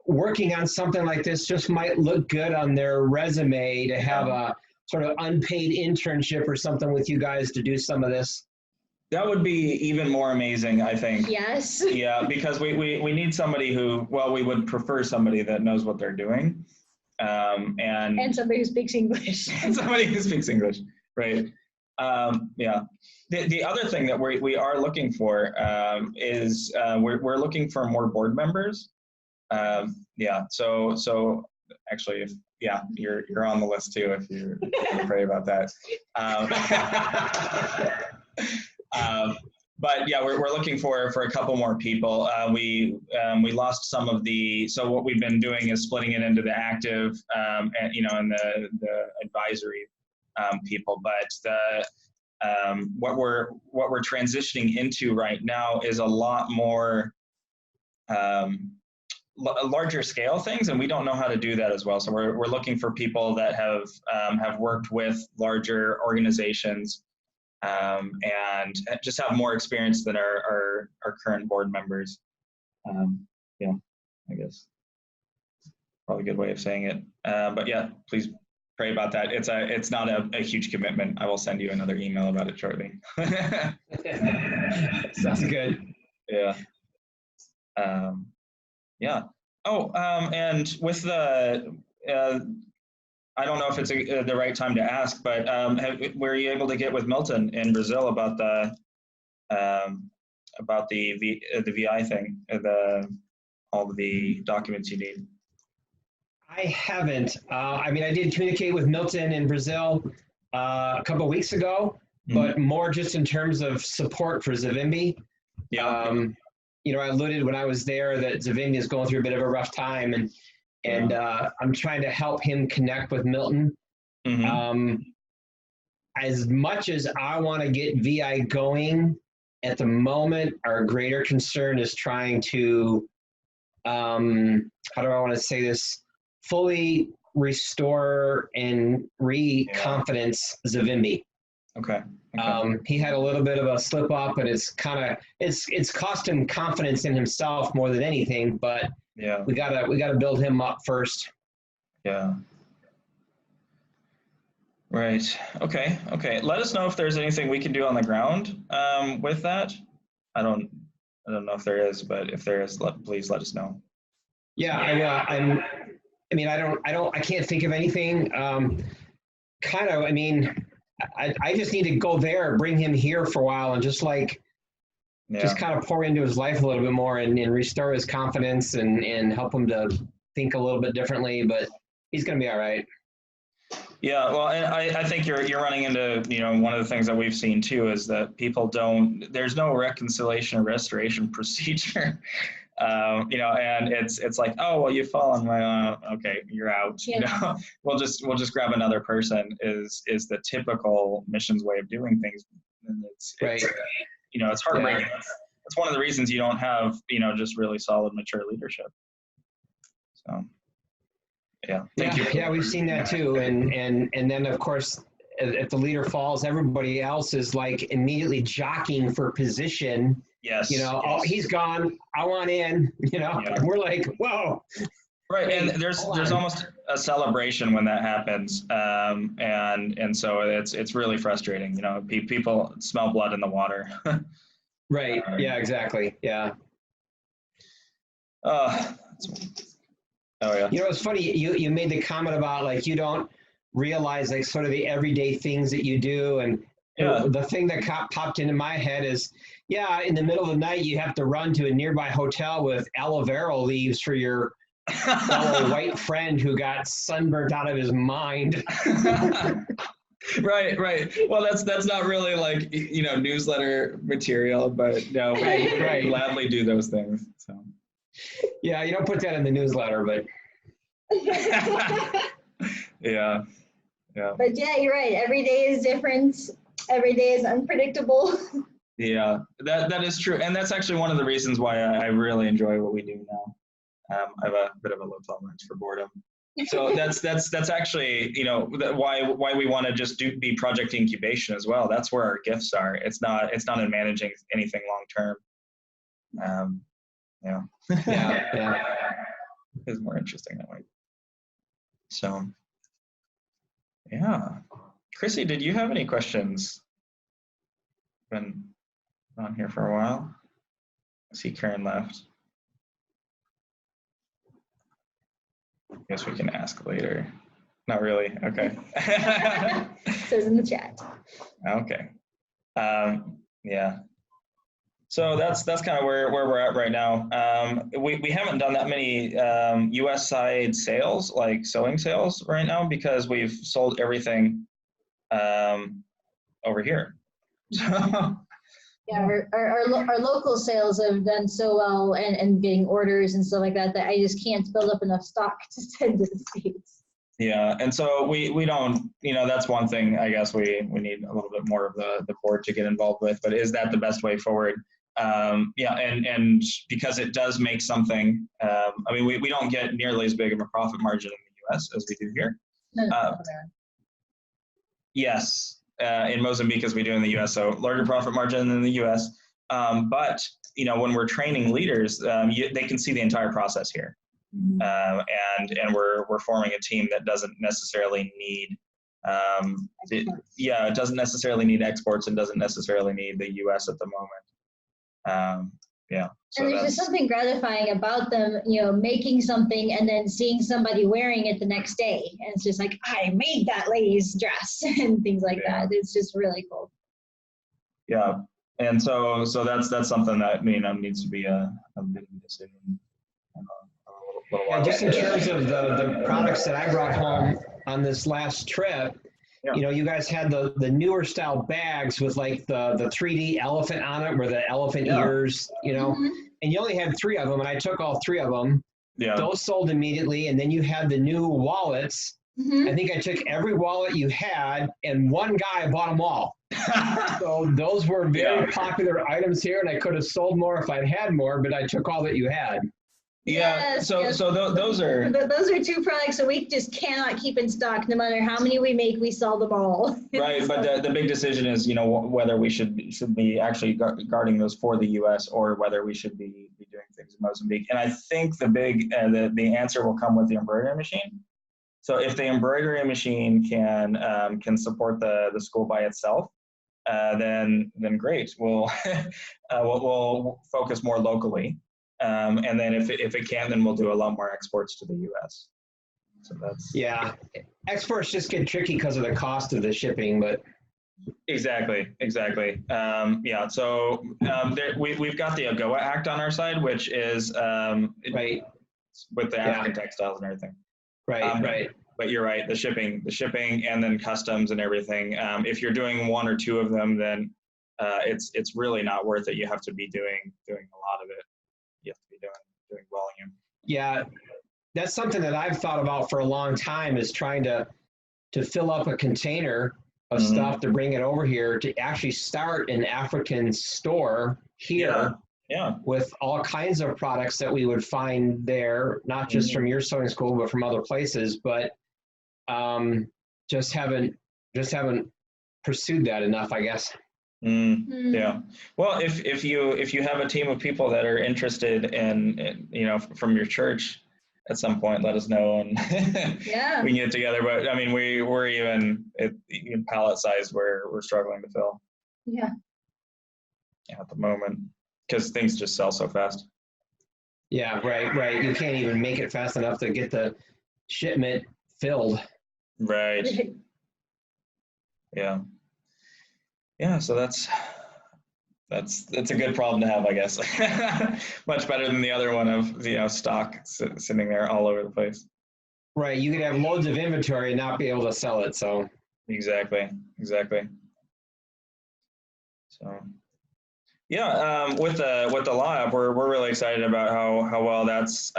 working on something like this just might look good on their resume to have a sort of unpaid internship or something with you guys to do some of this. That would be even more amazing, I think. Yes. Yeah, because we need somebody who, well, we would prefer somebody that knows what they're doing. And somebody who speaks English. And somebody who speaks English, right. Yeah. The other thing that we are looking for is we're looking for more board members. Yeah, so actually, you're on the list too if you want to pray about that. But yeah, we're looking for a couple more people. We lost some of so what we've been doing is splitting it into the active, and the advisory people. But what we're transitioning into right now is a lot more larger scale things, and we don't know how to do that as well. So we're looking for people that have worked with larger organizations. And just have more experience than our current board members. Yeah, I guess. probably a good way of saying it. But yeah, please pray about that. It's not a huge commitment. I will send you another email about it shortly. Sounds good. Yeah. Yeah. Oh, and with the, I don't know if it's the right time to ask, but were you able to get with Milton in Brazil about the VI thing, all of the documents you need? I haven't. I mean, I did communicate with Milton in Brazil a couple of weeks ago, but more just in terms of support for Zavimbi. Yeah. You know, I alluded when I was there that Zavimbi is going through a bit of a rough time, and I'm trying to help him connect with Milton. As much as I want to get VI going, at the moment, our greater concern is trying to, how do I want to say this, fully restore and re-confidence Zavimbi. Okay. He had a little bit of a slip up, and it's cost him confidence in himself more than anything. But yeah, we gotta build him up first. Yeah. Right. Okay. Let us know if there's anything we can do on the ground with that. I don't know if there is, but if there is, please let us know. Yeah, I will. I can't think of anything. I just need to go there, bring him here for a while, and just kind of pour into his life a little bit more and restore his confidence and help him to think a little bit differently. But he's going to be all right. Yeah, well, and I think you're running into, one of the things that we've seen too is that people there's no reconciliation or restoration procedure. And it's like, oh, well, you've fallen. Okay, you're out. Yeah. We'll just grab another person is the typical missions way of doing things. And it's it's heartbreaking. Yeah. That's one of the reasons you don't have, just really solid, mature leadership. So, yeah. Thank you. Yeah, we've seen that too. And then of course, if the leader falls, everybody else is immediately jockeying for position. Yes. Oh, he's gone. I want in. And we're like, whoa. Right, and there's almost a celebration when that happens, and so it's really frustrating. People smell blood in the water. Right. Yeah. Exactly. Yeah. Oh yeah. It's funny. You made the comment about you don't realize sort of the everyday things that you do, and the thing that popped into my head is, in the middle of the night you have to run to a nearby hotel with aloe vera leaves for your fellow white friend who got sunburnt out of his mind. Right. Well, that's not really newsletter material, but no, we gladly do those things. So. Yeah, you don't put that in the newsletter, but. Yeah. But yeah, you're right. Every day is different. Every day is unpredictable. Yeah, that is true, and that's actually one of the reasons why I really enjoy what we do now. I have a bit of a low tolerance for boredom, so that's actually why we want to just be project incubation as well. That's where our gifts are. It's not in managing anything long term. Yeah. It's more interesting that way. So, yeah, Chrissy, did you have any questions? Been on here for a while. I see Karen left. Guess we can ask later. Not really. Okay. Says in the chat. Okay. Yeah. So that's kind of where we're at right now. We haven't done that many U.S. side sales, like sewing sales, right now because we've sold everything over here. Yeah, our local sales have done so well and getting orders and stuff like that I just can't build up enough stock to send to the States. Yeah, and so we don't, that's one thing I guess we need a little bit more of the board to get involved with, but is that the best way forward? And because it does make something, we don't get nearly as big of a profit margin in the U.S. as we do here. No. Yes. In Mozambique as we do in the U.S., so larger profit margin than the U.S. But when we're training leaders, they can see the entire process here. and we're forming a team that doesn't necessarily need it doesn't necessarily need exports and doesn't necessarily need the U.S. at the moment. So and there's just something gratifying about them, making something and then seeing somebody wearing it the next day. And it's just like, I made that lady's dress and things like that. It's just really cool. Yeah. And so that's something that, needs to be a big decision. A little while. Just in terms of the products that I brought home on this last trip, you guys had the newer style bags with like the 3D elephant on it, or the elephant ears, and you only had 3 of them, and I took all 3 of them. Yeah. Those sold immediately, and then you had the new wallets. I think I took every wallet you had, and one guy bought them all. So those were very popular items here, and I could have sold more if I'd had more, but I took all that you had. Yes, so those are 2 products that we just cannot keep in stock. No matter how many we make, we sell them all. Right, but the big decision is, whether we should be actually guarding those for the U.S. or whether we should be doing things in Mozambique. And I think the big the answer will come with the embroidery machine. So if the embroidery machine can support the school by itself, then great. We'll focus more locally. And then if it can, then we'll do a lot more exports to the U.S. So that's exports just get tricky because of the cost of the shipping, but exactly. So we've got the AGOA Act on our side, which is right with the African textiles and everything. Right. But you're right. The shipping and then customs and everything. If you're doing 1 or 2 of them, then it's really not worth it. You have to be doing a lot of it. You have to be doing volume. Yeah, that's something that I've thought about for a long time, is trying to fill up a container of stuff to bring it over here to actually start an African store here with all kinds of products that we would find there, not just from your sewing school, but from other places. But just haven't pursued that enough, I guess. Yeah. Well, if you have a team of people that are interested in from your church, at some point, let us know, and we can get together. But we're even pallet size we're struggling to fill. Yeah. At the moment, because things just sell so fast. Yeah. Right. You can't even make it fast enough to get the shipment filled. Right. Yeah. Yeah, so that's a good problem to have, I guess. Much better than the other one of stock sitting there all over the place. Right, you could have loads of inventory and not be able to sell it. So exactly. So with the law app, we're really excited about how well that's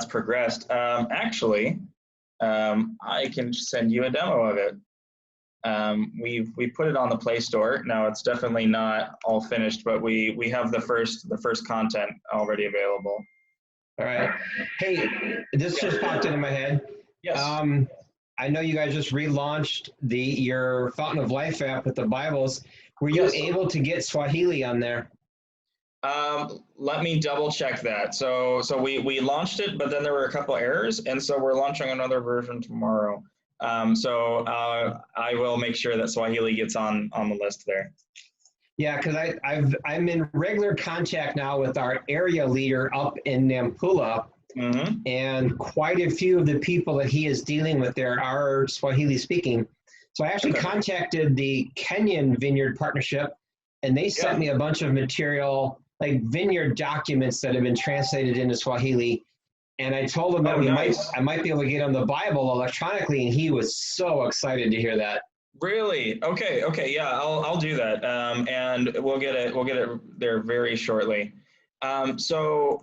progressed. Actually, I can send you a demo of it. We put it on the Play Store. Now it's definitely not all finished, but we have the first content already available. All right. Hey, this just popped into my head. Yes. I know you guys just relaunched your Fountain of Life app with the Bibles. Were you able to get Swahili on there? Let me double check that. So we launched it, but then there were a couple errors, and so we're launching another version tomorrow. So I will make sure that Swahili gets on the list there. Yeah, because I'm in regular contact now with our area leader up in Nampula, and quite a few of the people that he is dealing with there are Swahili speaking. So I actually contacted the Kenyan Vineyard Partnership, and they sent me a bunch of material, like vineyard documents that have been translated into Swahili. And I told him that I might be able to get him the Bible electronically, and he was so excited to hear that. Really? Okay. Yeah, I'll do that, and we'll get it there very shortly. Swahili.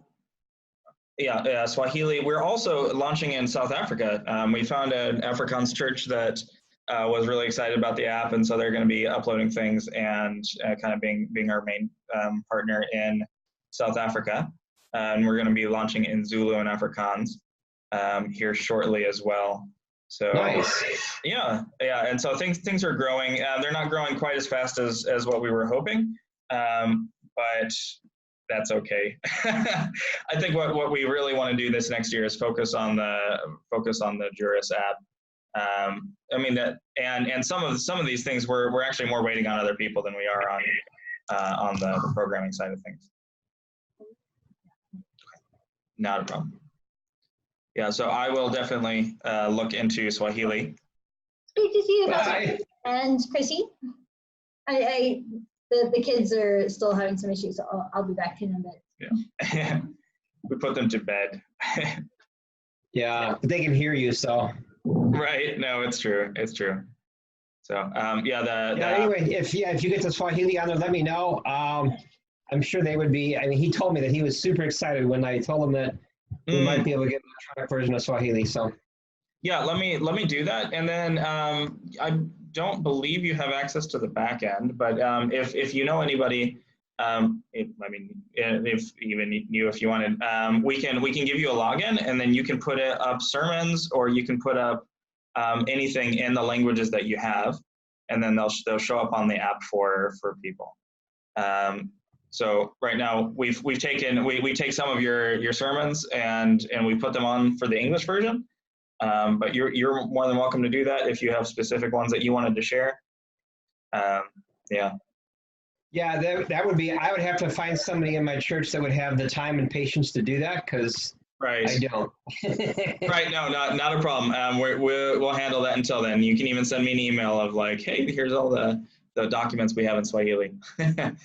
We're also launching in South Africa. We found an Afrikaans church that was really excited about the app, and so they're going to be uploading things and kind of being our main partner in South Africa. And we're going to be launching in Zulu and Afrikaans here shortly as well. So nice. Yeah. And so things are growing. They're not growing quite as fast as what we were hoping, but that's okay. I think what we really want to do this next year is focus on the Juris app. I mean that, and some of these things we're actually more waiting on other people than we are on the programming side of things. Not a problem. Yeah, so I will definitely look into Swahili. Great to see you, Bye. and Chrissy. The kids are still having some issues, so I'll be back in a bit. Yeah, we put them to bed. Yeah, but they can hear you, so. Right. No, it's true. It's true. So yeah. Anyway, if you get to Swahili on there, let me know. I'm sure they would be. I mean, he told me that he was super excited when I told him that we might be able to get an electronic version of Swahili. So. Yeah, let me do that, and then I don't believe you have access to the back end, but if you know anybody, if even you, if you wanted, we can give you a login, and then you can put up sermons, or you can put up anything in the languages that you have, and then they'll show up on the app for people. So right now we take some of your sermons and we put them on for the English version. But you're more than welcome to do that if you have specific ones that you wanted to share. Yeah. Yeah, that would be. I would have to find somebody in my church that would have the time and patience to do that, because right. I don't. Right. No, not a problem. We'll handle that until then. You can even send me an email of like, hey, here's all the documents we have in Swahili, and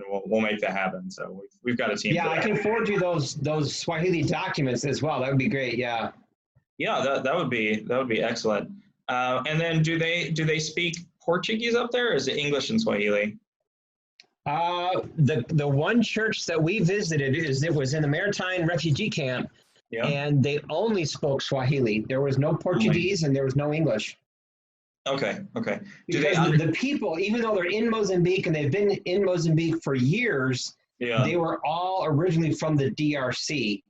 we'll make that happen. So we've got a team. Yeah, I can forward you those Swahili documents as well. That would be great. Yeah. Yeah, that would be excellent. And then do they speak Portuguese up there, or is it English and Swahili? The one church that we visited it was in the Maritime refugee camp, Yeah. and they only spoke Swahili. There was no Portuguese and there was no English. Okay. Because the people, even though they're in Mozambique and they've been in Mozambique for years, they were all originally from the DRC.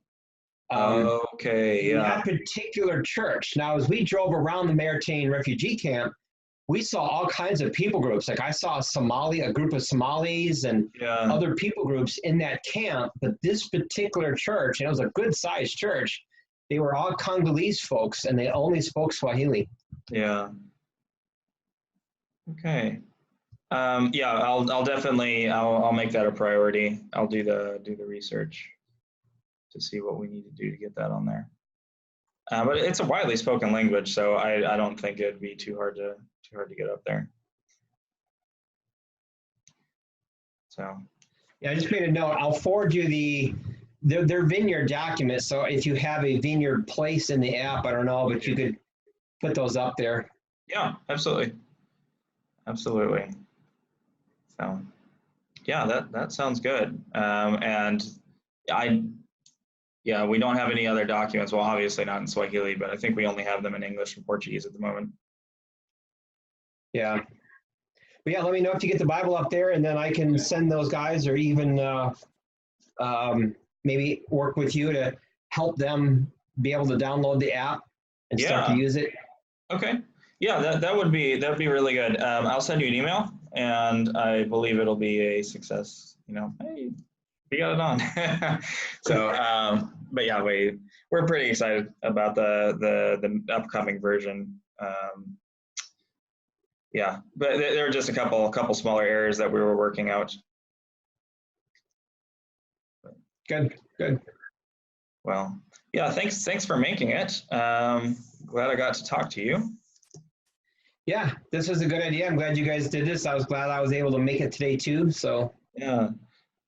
Okay, yeah. That particular church. Now, as we drove around the Maritime refugee camp, we saw all kinds of people groups. Like I saw a group of Somalis and other people groups in that camp. But this particular church, and it was a good-sized church, they were all Congolese folks, and they only spoke Swahili. Yeah. Okay. Yeah, I'll definitely make that a priority. I'll do the research to see what we need to do to get that on there. But it's a widely spoken language, so I don't think it'd be too hard to get up there. So. Yeah, I just made a note. I'll forward you their vineyard documents. So if you have a vineyard place in the app, I don't know, but you could put those up there. Yeah, absolutely. So, yeah, that sounds good. And we don't have any other documents. Well, obviously not in Swahili, but I think we only have them in English and Portuguese at the moment. Yeah. But yeah, let me know if you get the Bible up there, and then I can send those guys, or even maybe work with you to help them be able to download the app and start to use it. Okay. Yeah, that would be really good. I'll send you an email, and I believe it'll be a success. Hey, we got it on. So, but yeah, we're pretty excited about the upcoming version. Yeah, but there were just a couple smaller errors that we were working out. Good. Well, yeah, thanks for making it. Glad I got to talk to you. Yeah, this was a good idea. I'm glad you guys did this. I was glad I was able to make it today too. So yeah,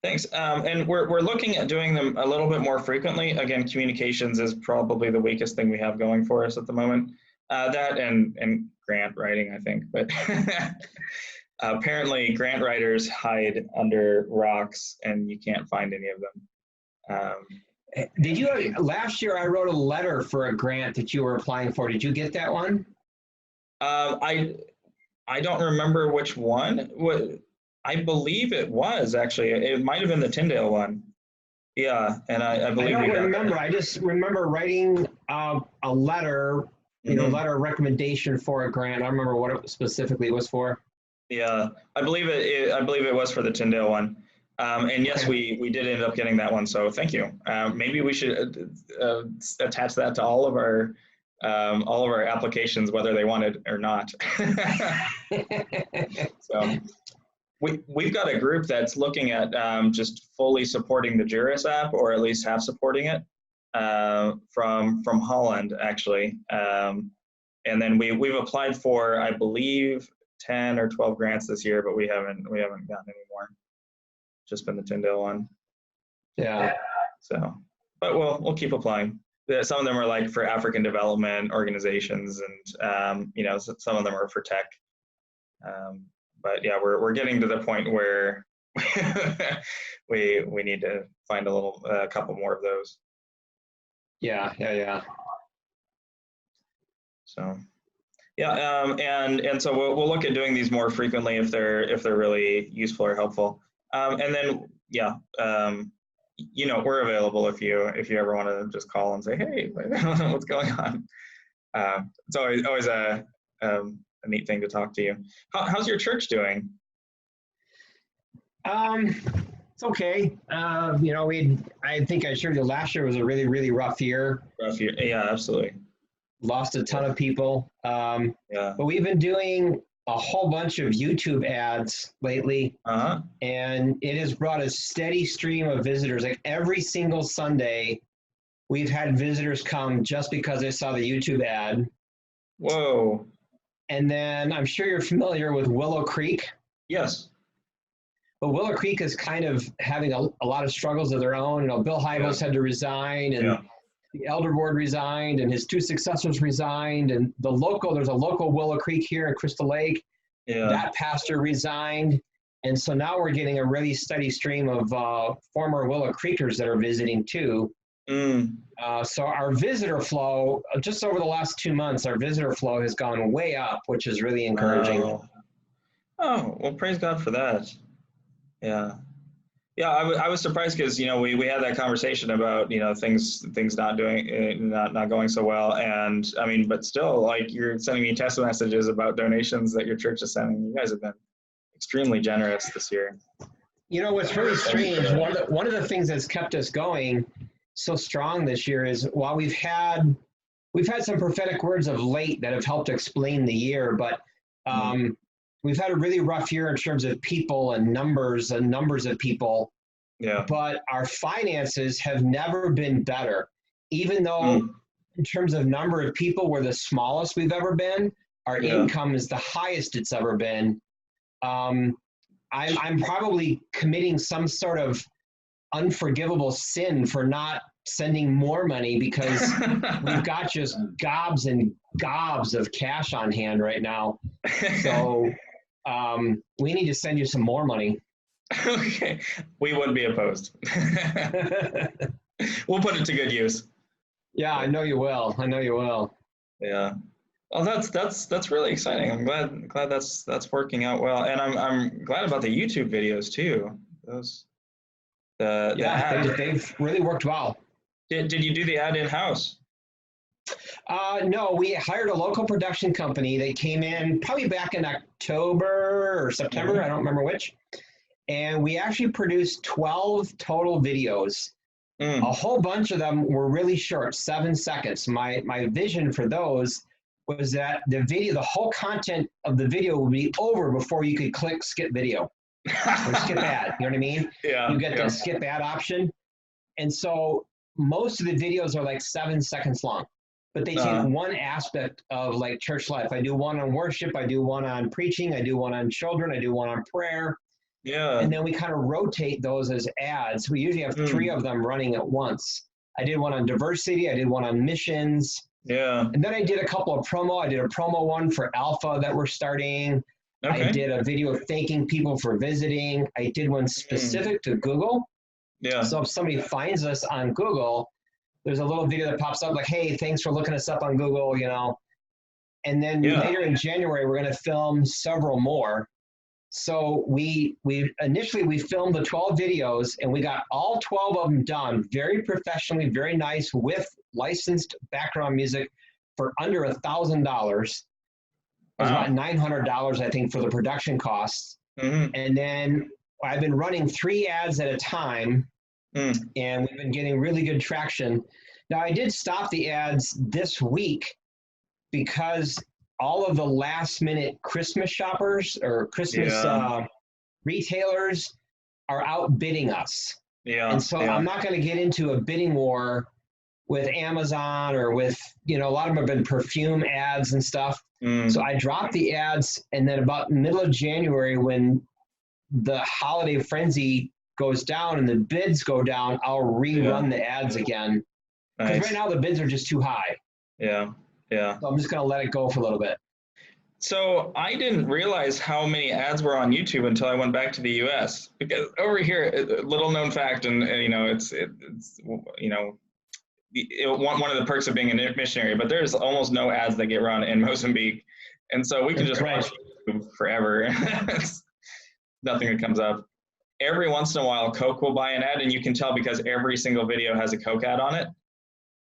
thanks. And we're looking at doing them a little bit more frequently. Again, communications is probably the weakest thing we have going for us at the moment. That and grant writing, I think. But apparently, grant writers hide under rocks, and you can't find any of them. Did you last year? I wrote a letter for a grant that you were applying for. Did you get that one? I don't remember which one. I believe it was actually. It might have been the Tyndale one. Yeah, and I believe. I don't remember. I just remember writing a letter, letter of recommendation for a grant. I don't remember what it specifically was for. Yeah, I believe it was for the Tyndale one. And yes, we did end up getting that one. So thank you. Maybe we should attach that to all of our applications, whether they want it or not. So we've got a group that's looking at just fully supporting the Juris app, or at least half supporting it, from Holland, actually. And then we've applied for, I believe, 10 or 12 grants this year, but we haven't gotten any more. Just been the Tyndale one. Yeah. So, but we'll keep applying. Some of them are like for African development organizations, and some of them are for tech. But yeah, we're getting to the point where we need to find a couple more of those. Yeah. So yeah, and so we'll look at doing these more frequently if they're really useful or helpful. And then yeah, we're available if you ever want to just call and say, hey, what's going on? It's always a neat thing to talk to you. How's your church doing? It's okay. I think I shared you last year was a really, really rough year. Rough year, yeah, absolutely. Lost a ton of people. Yeah. But we've been doing a whole bunch of YouTube ads lately, and it has brought a steady stream of visitors. Like every single Sunday, we've had visitors come just because they saw the YouTube ad. Whoa. And then I'm sure you're familiar with Willow Creek. Yes. But Willow Creek is kind of having a lot of struggles of their own. Bill Hybels had to resign, and the elder board resigned, and his two successors resigned, and there's a local Willow Creek here in Crystal Lake. Yeah. That pastor resigned. And so now we're getting a really steady stream of former Willow Creekers that are visiting too. So our visitor flow, just over the last 2 months, our visitor flow has gone way up, which is really encouraging. Oh, well, praise God for that. Yeah. Yeah, I was surprised because, we had that conversation about, things not going so well. And I mean, but still, like, you're sending me text messages about donations that your church is sending. You guys have been extremely generous this year. What's really strange, one of the things that's kept us going so strong this year is while we've had some prophetic words of late that have helped explain the year, but we've had a really rough year in terms of people and numbers of people. Yeah. But our finances have never been better. Even though in terms of number of people, we're the smallest we've ever been, our income is the highest it's ever been. I'm probably committing some sort of unforgivable sin for not sending more money because we've got just gobs and gobs of cash on hand right now. So we need to send you some more money. Okay, we wouldn't be opposed. We'll put it to good use. Yeah, I know you will. Yeah. Well, that's really exciting. I'm glad that's working out well, and I'm glad about the YouTube videos too. They've really worked well. Did you do the ad in-house? No, we hired a local production company. They came in probably back in October or September, I don't remember which. And we actually produced 12 total videos. A whole bunch of them were really short, 7 seconds. My vision for those was that the whole content of the video would be over before you could click skip video or skip ad. You know what I mean? Yeah. You get the skip ad option. And so most of the videos are like 7 seconds long, but they take one aspect of like church life. I do one on worship. I do one on preaching. I do one on children. I do one on prayer. Yeah. And then we kind of rotate those as ads. We usually have 3 of them running at once. I did one on diversity. I did one on missions. Yeah. And then I did a couple of promo. I did a promo one for Alpha that we're starting. Okay. I did a video thanking people for visiting. I did one specific to Google. Yeah. So if somebody finds us on Google, there's a little video that pops up like, hey, thanks for looking us up on Google, And then later in January, we're going to film several more. So we initially filmed the 12 videos, and we got all 12 of them done very professionally, very nice, with licensed background music for under $1,000. It was about $900, I think, for the production costs. And then I've been running 3 ads at a time, Mm. and we've been getting really good traction. Now, I did stop the ads this week because all of the last minute Christmas shoppers or Christmas Yeah. retailers are outbidding us. Yeah. And so I'm not going to get into a bidding war with Amazon or with, a lot of them have been perfume ads and stuff. Mm. So I dropped the ads, and then about middle of January, when the holiday frenzy goes down and the bids go down, I'll rerun the ads again. Because right now the bids are just too high. Yeah. Yeah. So I'm just going to let it go for a little bit. So I didn't realize how many ads were on YouTube until I went back to the U.S. Because over here, little known fact, and it's one of the perks of being a missionary, but there's almost no ads that get run in Mozambique, and so we can just watch YouTube forever. Nothing that comes up. Every once in a while, Coke will buy an ad, and you can tell because every single video has a Coke ad on it.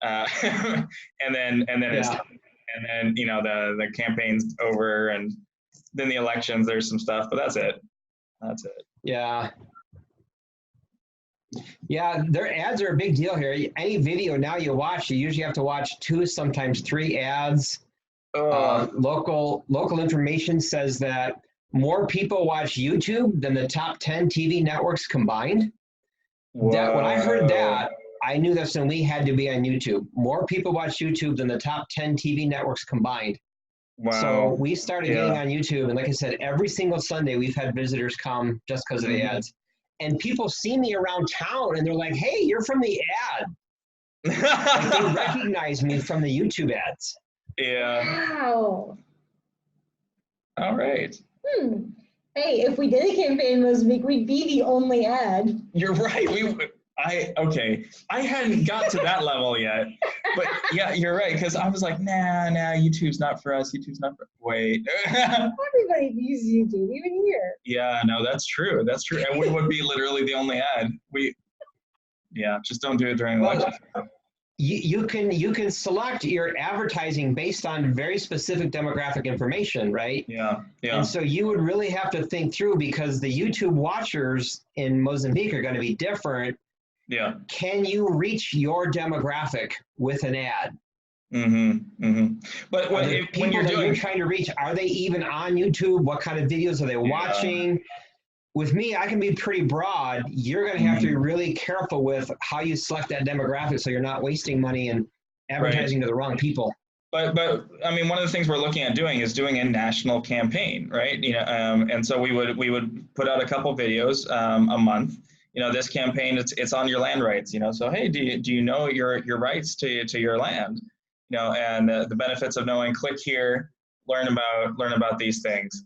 And then the campaign's over, and then the elections, there's some stuff, but that's it. Yeah, their ads are a big deal here. Any video now you watch, you usually have to watch 2, sometimes 3 ads. Local information says that more people watch YouTube than the top 10 TV networks combined. That when I heard that, I knew that's when we had to be on YouTube. More people watch YouTube than the top 10 TV networks combined. Wow. So we started getting on YouTube, and like I said, every single Sunday we've had visitors come just because of the ads. And people see me around town, and they're like, "Hey, you're from the ad." Like they recognize me from the YouTube ads. Yeah. Wow. All right. Hey, if we did a campaign in Mozambique, we'd be the only ad. You're right. I hadn't got to that level yet, but yeah, you're right. Because I was like, nah, YouTube's not for us. Wait. Everybody uses YouTube, even here. Yeah, no, that's true. And we would be literally the only ad. Just don't do it during election. You can select your advertising based on very specific demographic information, right? Yeah. And so you would really have to think through, because the YouTube watchers in Mozambique are going to be different. Yeah. Can you reach your demographic with an ad? But when you're trying to reach, are they even on YouTube? What kind of videos are they watching? With me, I can be pretty broad. You're going to have to be really careful with how you select that demographic, so you're not wasting money and advertising to the wrong people. But I mean, one of the things we're looking at doing is doing a national campaign, right? And so we would put out a couple videos a month. This campaign, it's on your land rights. So hey, do you know your rights to your land? And the benefits of knowing. Click here, learn about these things.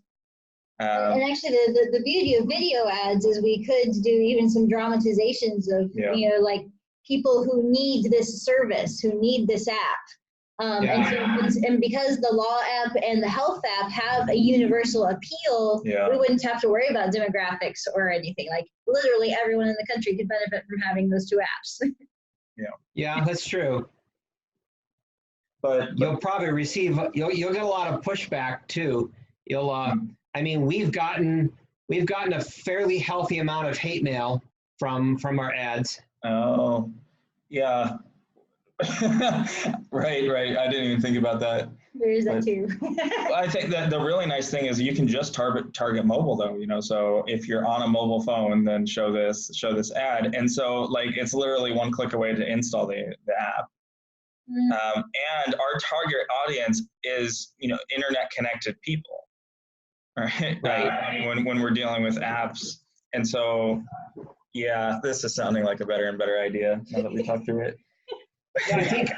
And actually, the beauty of video ads is we could do even some dramatizations of like people who need this service, who need this app. And because the law app and the health app have a universal appeal, we wouldn't have to worry about demographics or anything. Like literally everyone in the country could benefit from having those 2 apps. Yeah, that's true. But you'll probably receive, you'll get a lot of pushback too. We've gotten a fairly healthy amount of hate mail from our ads. Oh, yeah. Right. I didn't even think about that. There is that too. I think that the really nice thing is you can just target mobile though, so if you're on a mobile phone, then show this ad. And so like, it's literally 1 click away to install the app. And our target audience is, internet connected people, right? When we're dealing with apps. And so, this is sounding like a better and better idea now that we talked through it. I think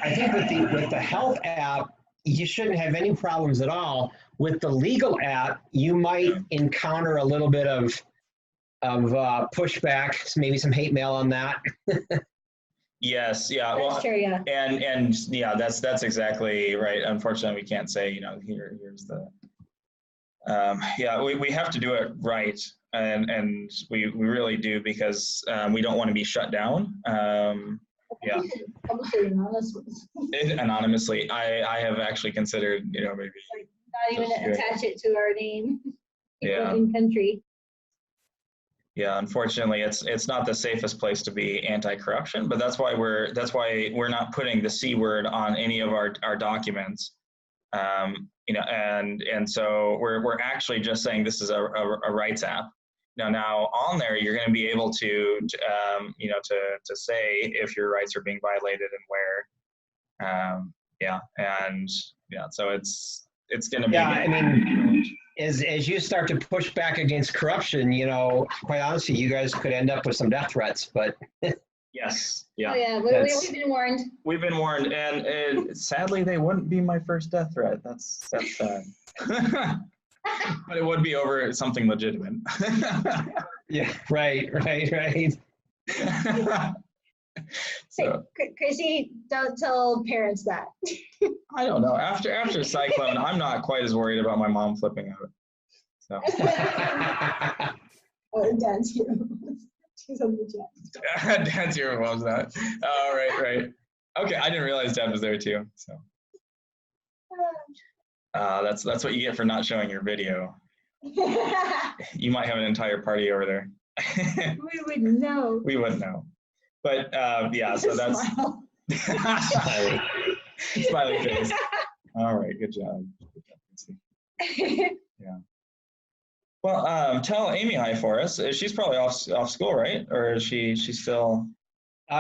with the health app, you shouldn't have any problems at all. With the legal app, you might encounter a little bit of pushback, maybe some hate mail on that. Yes, yeah. That's true, yeah. And that's exactly right. Unfortunately, we can't say, here's the. We have to do it right, and we really do, because we don't want to be shut down. Anonymously. I have actually considered, maybe not even attach it to our name. Yeah. In country. Yeah, unfortunately, it's not the safest place to be anti-corruption, but that's why we're not putting the C word on any of our documents. You know, and so we're actually just saying this is a rights app. Now on there, you're going to be able to you know, to say if your rights are being violated and where. Yeah, and yeah, so it's going to be. Yeah, I mean, as you start to push back against corruption, you know, quite honestly, you guys could end up with some death threats. But Oh yes, yeah, yeah, we've been warned. we've been warned, and sadly, they wouldn't be my first death threat. That's sad. But it would be over something legitimate. yeah, right. So Chrissy, don't tell parents that. I don't know. After Cyclone, I'm not quite as worried about my mom flipping out. So Oh, Dad's here. She's on the chat. Dad's here. What was that? Oh, right. Okay, I didn't realize Dad was there too. So that's what you get for not showing your video. You might have an entire party over there. We would know. We wouldn't know. But yeah, so that's Smiley. smiley face. All right, good job. Yeah. Well, tell Amy hi for us. She's probably off school, right? Or is she's still?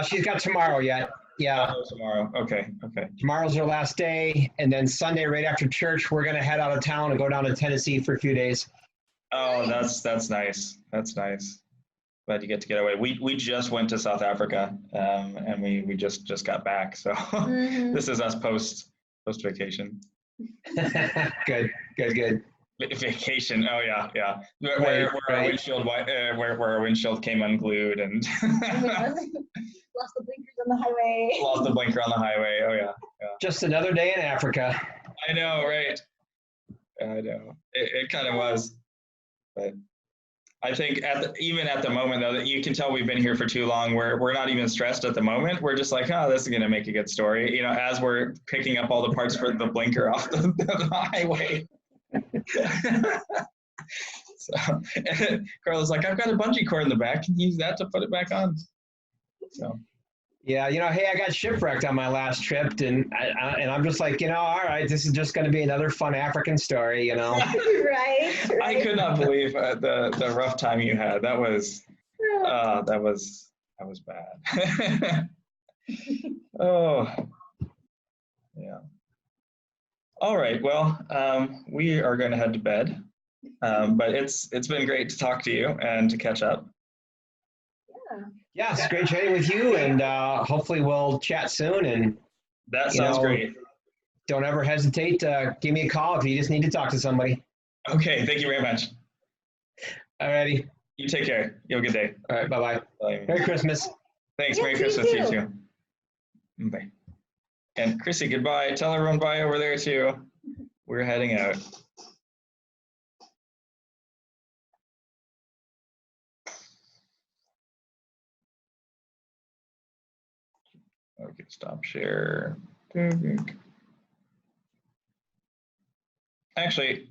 She's got tomorrow yet. Yeah. Oh, tomorrow. Okay. Tomorrow's her last day, and then Sunday, right after church, we're gonna head out of town and go down to Tennessee for a few days. Oh, that's nice. That's nice. Glad you get to get away. We just went to South Africa, and we just got back. So this is us post vacation. Good. Vacation. Oh yeah. Where Right. our windshield where our windshield came unglued and Lost the blinkers on the highway. lost the blinker on the highway. Oh yeah. Just another day in Africa. I know, right? I know. It kind of was, but I think even at the moment though, that you can tell we've been here for too long. We're not even stressed at the moment. We're just like, oh, this is gonna make a good story. You know, as we're picking up all the parts for the blinker off the highway. So Carla's like, I've got a bungee cord in the back. Can you use that to put it back on? So Yeah, you know, hey, I got shipwrecked on my last trip, and I'm just like, you know, all right, this is just going to be another fun African story, you know. right. I could not believe the rough time you had. That was bad. Oh, yeah. All right. Well, we are going to head to bed, but it's been great to talk to you and to catch up. Yeah, it's great chatting with you, and hopefully we'll chat soon. And That sounds great. Don't ever hesitate to give me a call if you just need to talk to somebody. Okay. Thank you very much. Alrighty. You take care. You have a good day. All right. Bye-bye. Bye. Merry Christmas. Thanks. Yeah, Merry you Christmas to you too. too. Bye. And Chrissy, goodbye. Tell everyone bye over there too. We're heading out. Okay, stop share. Actually,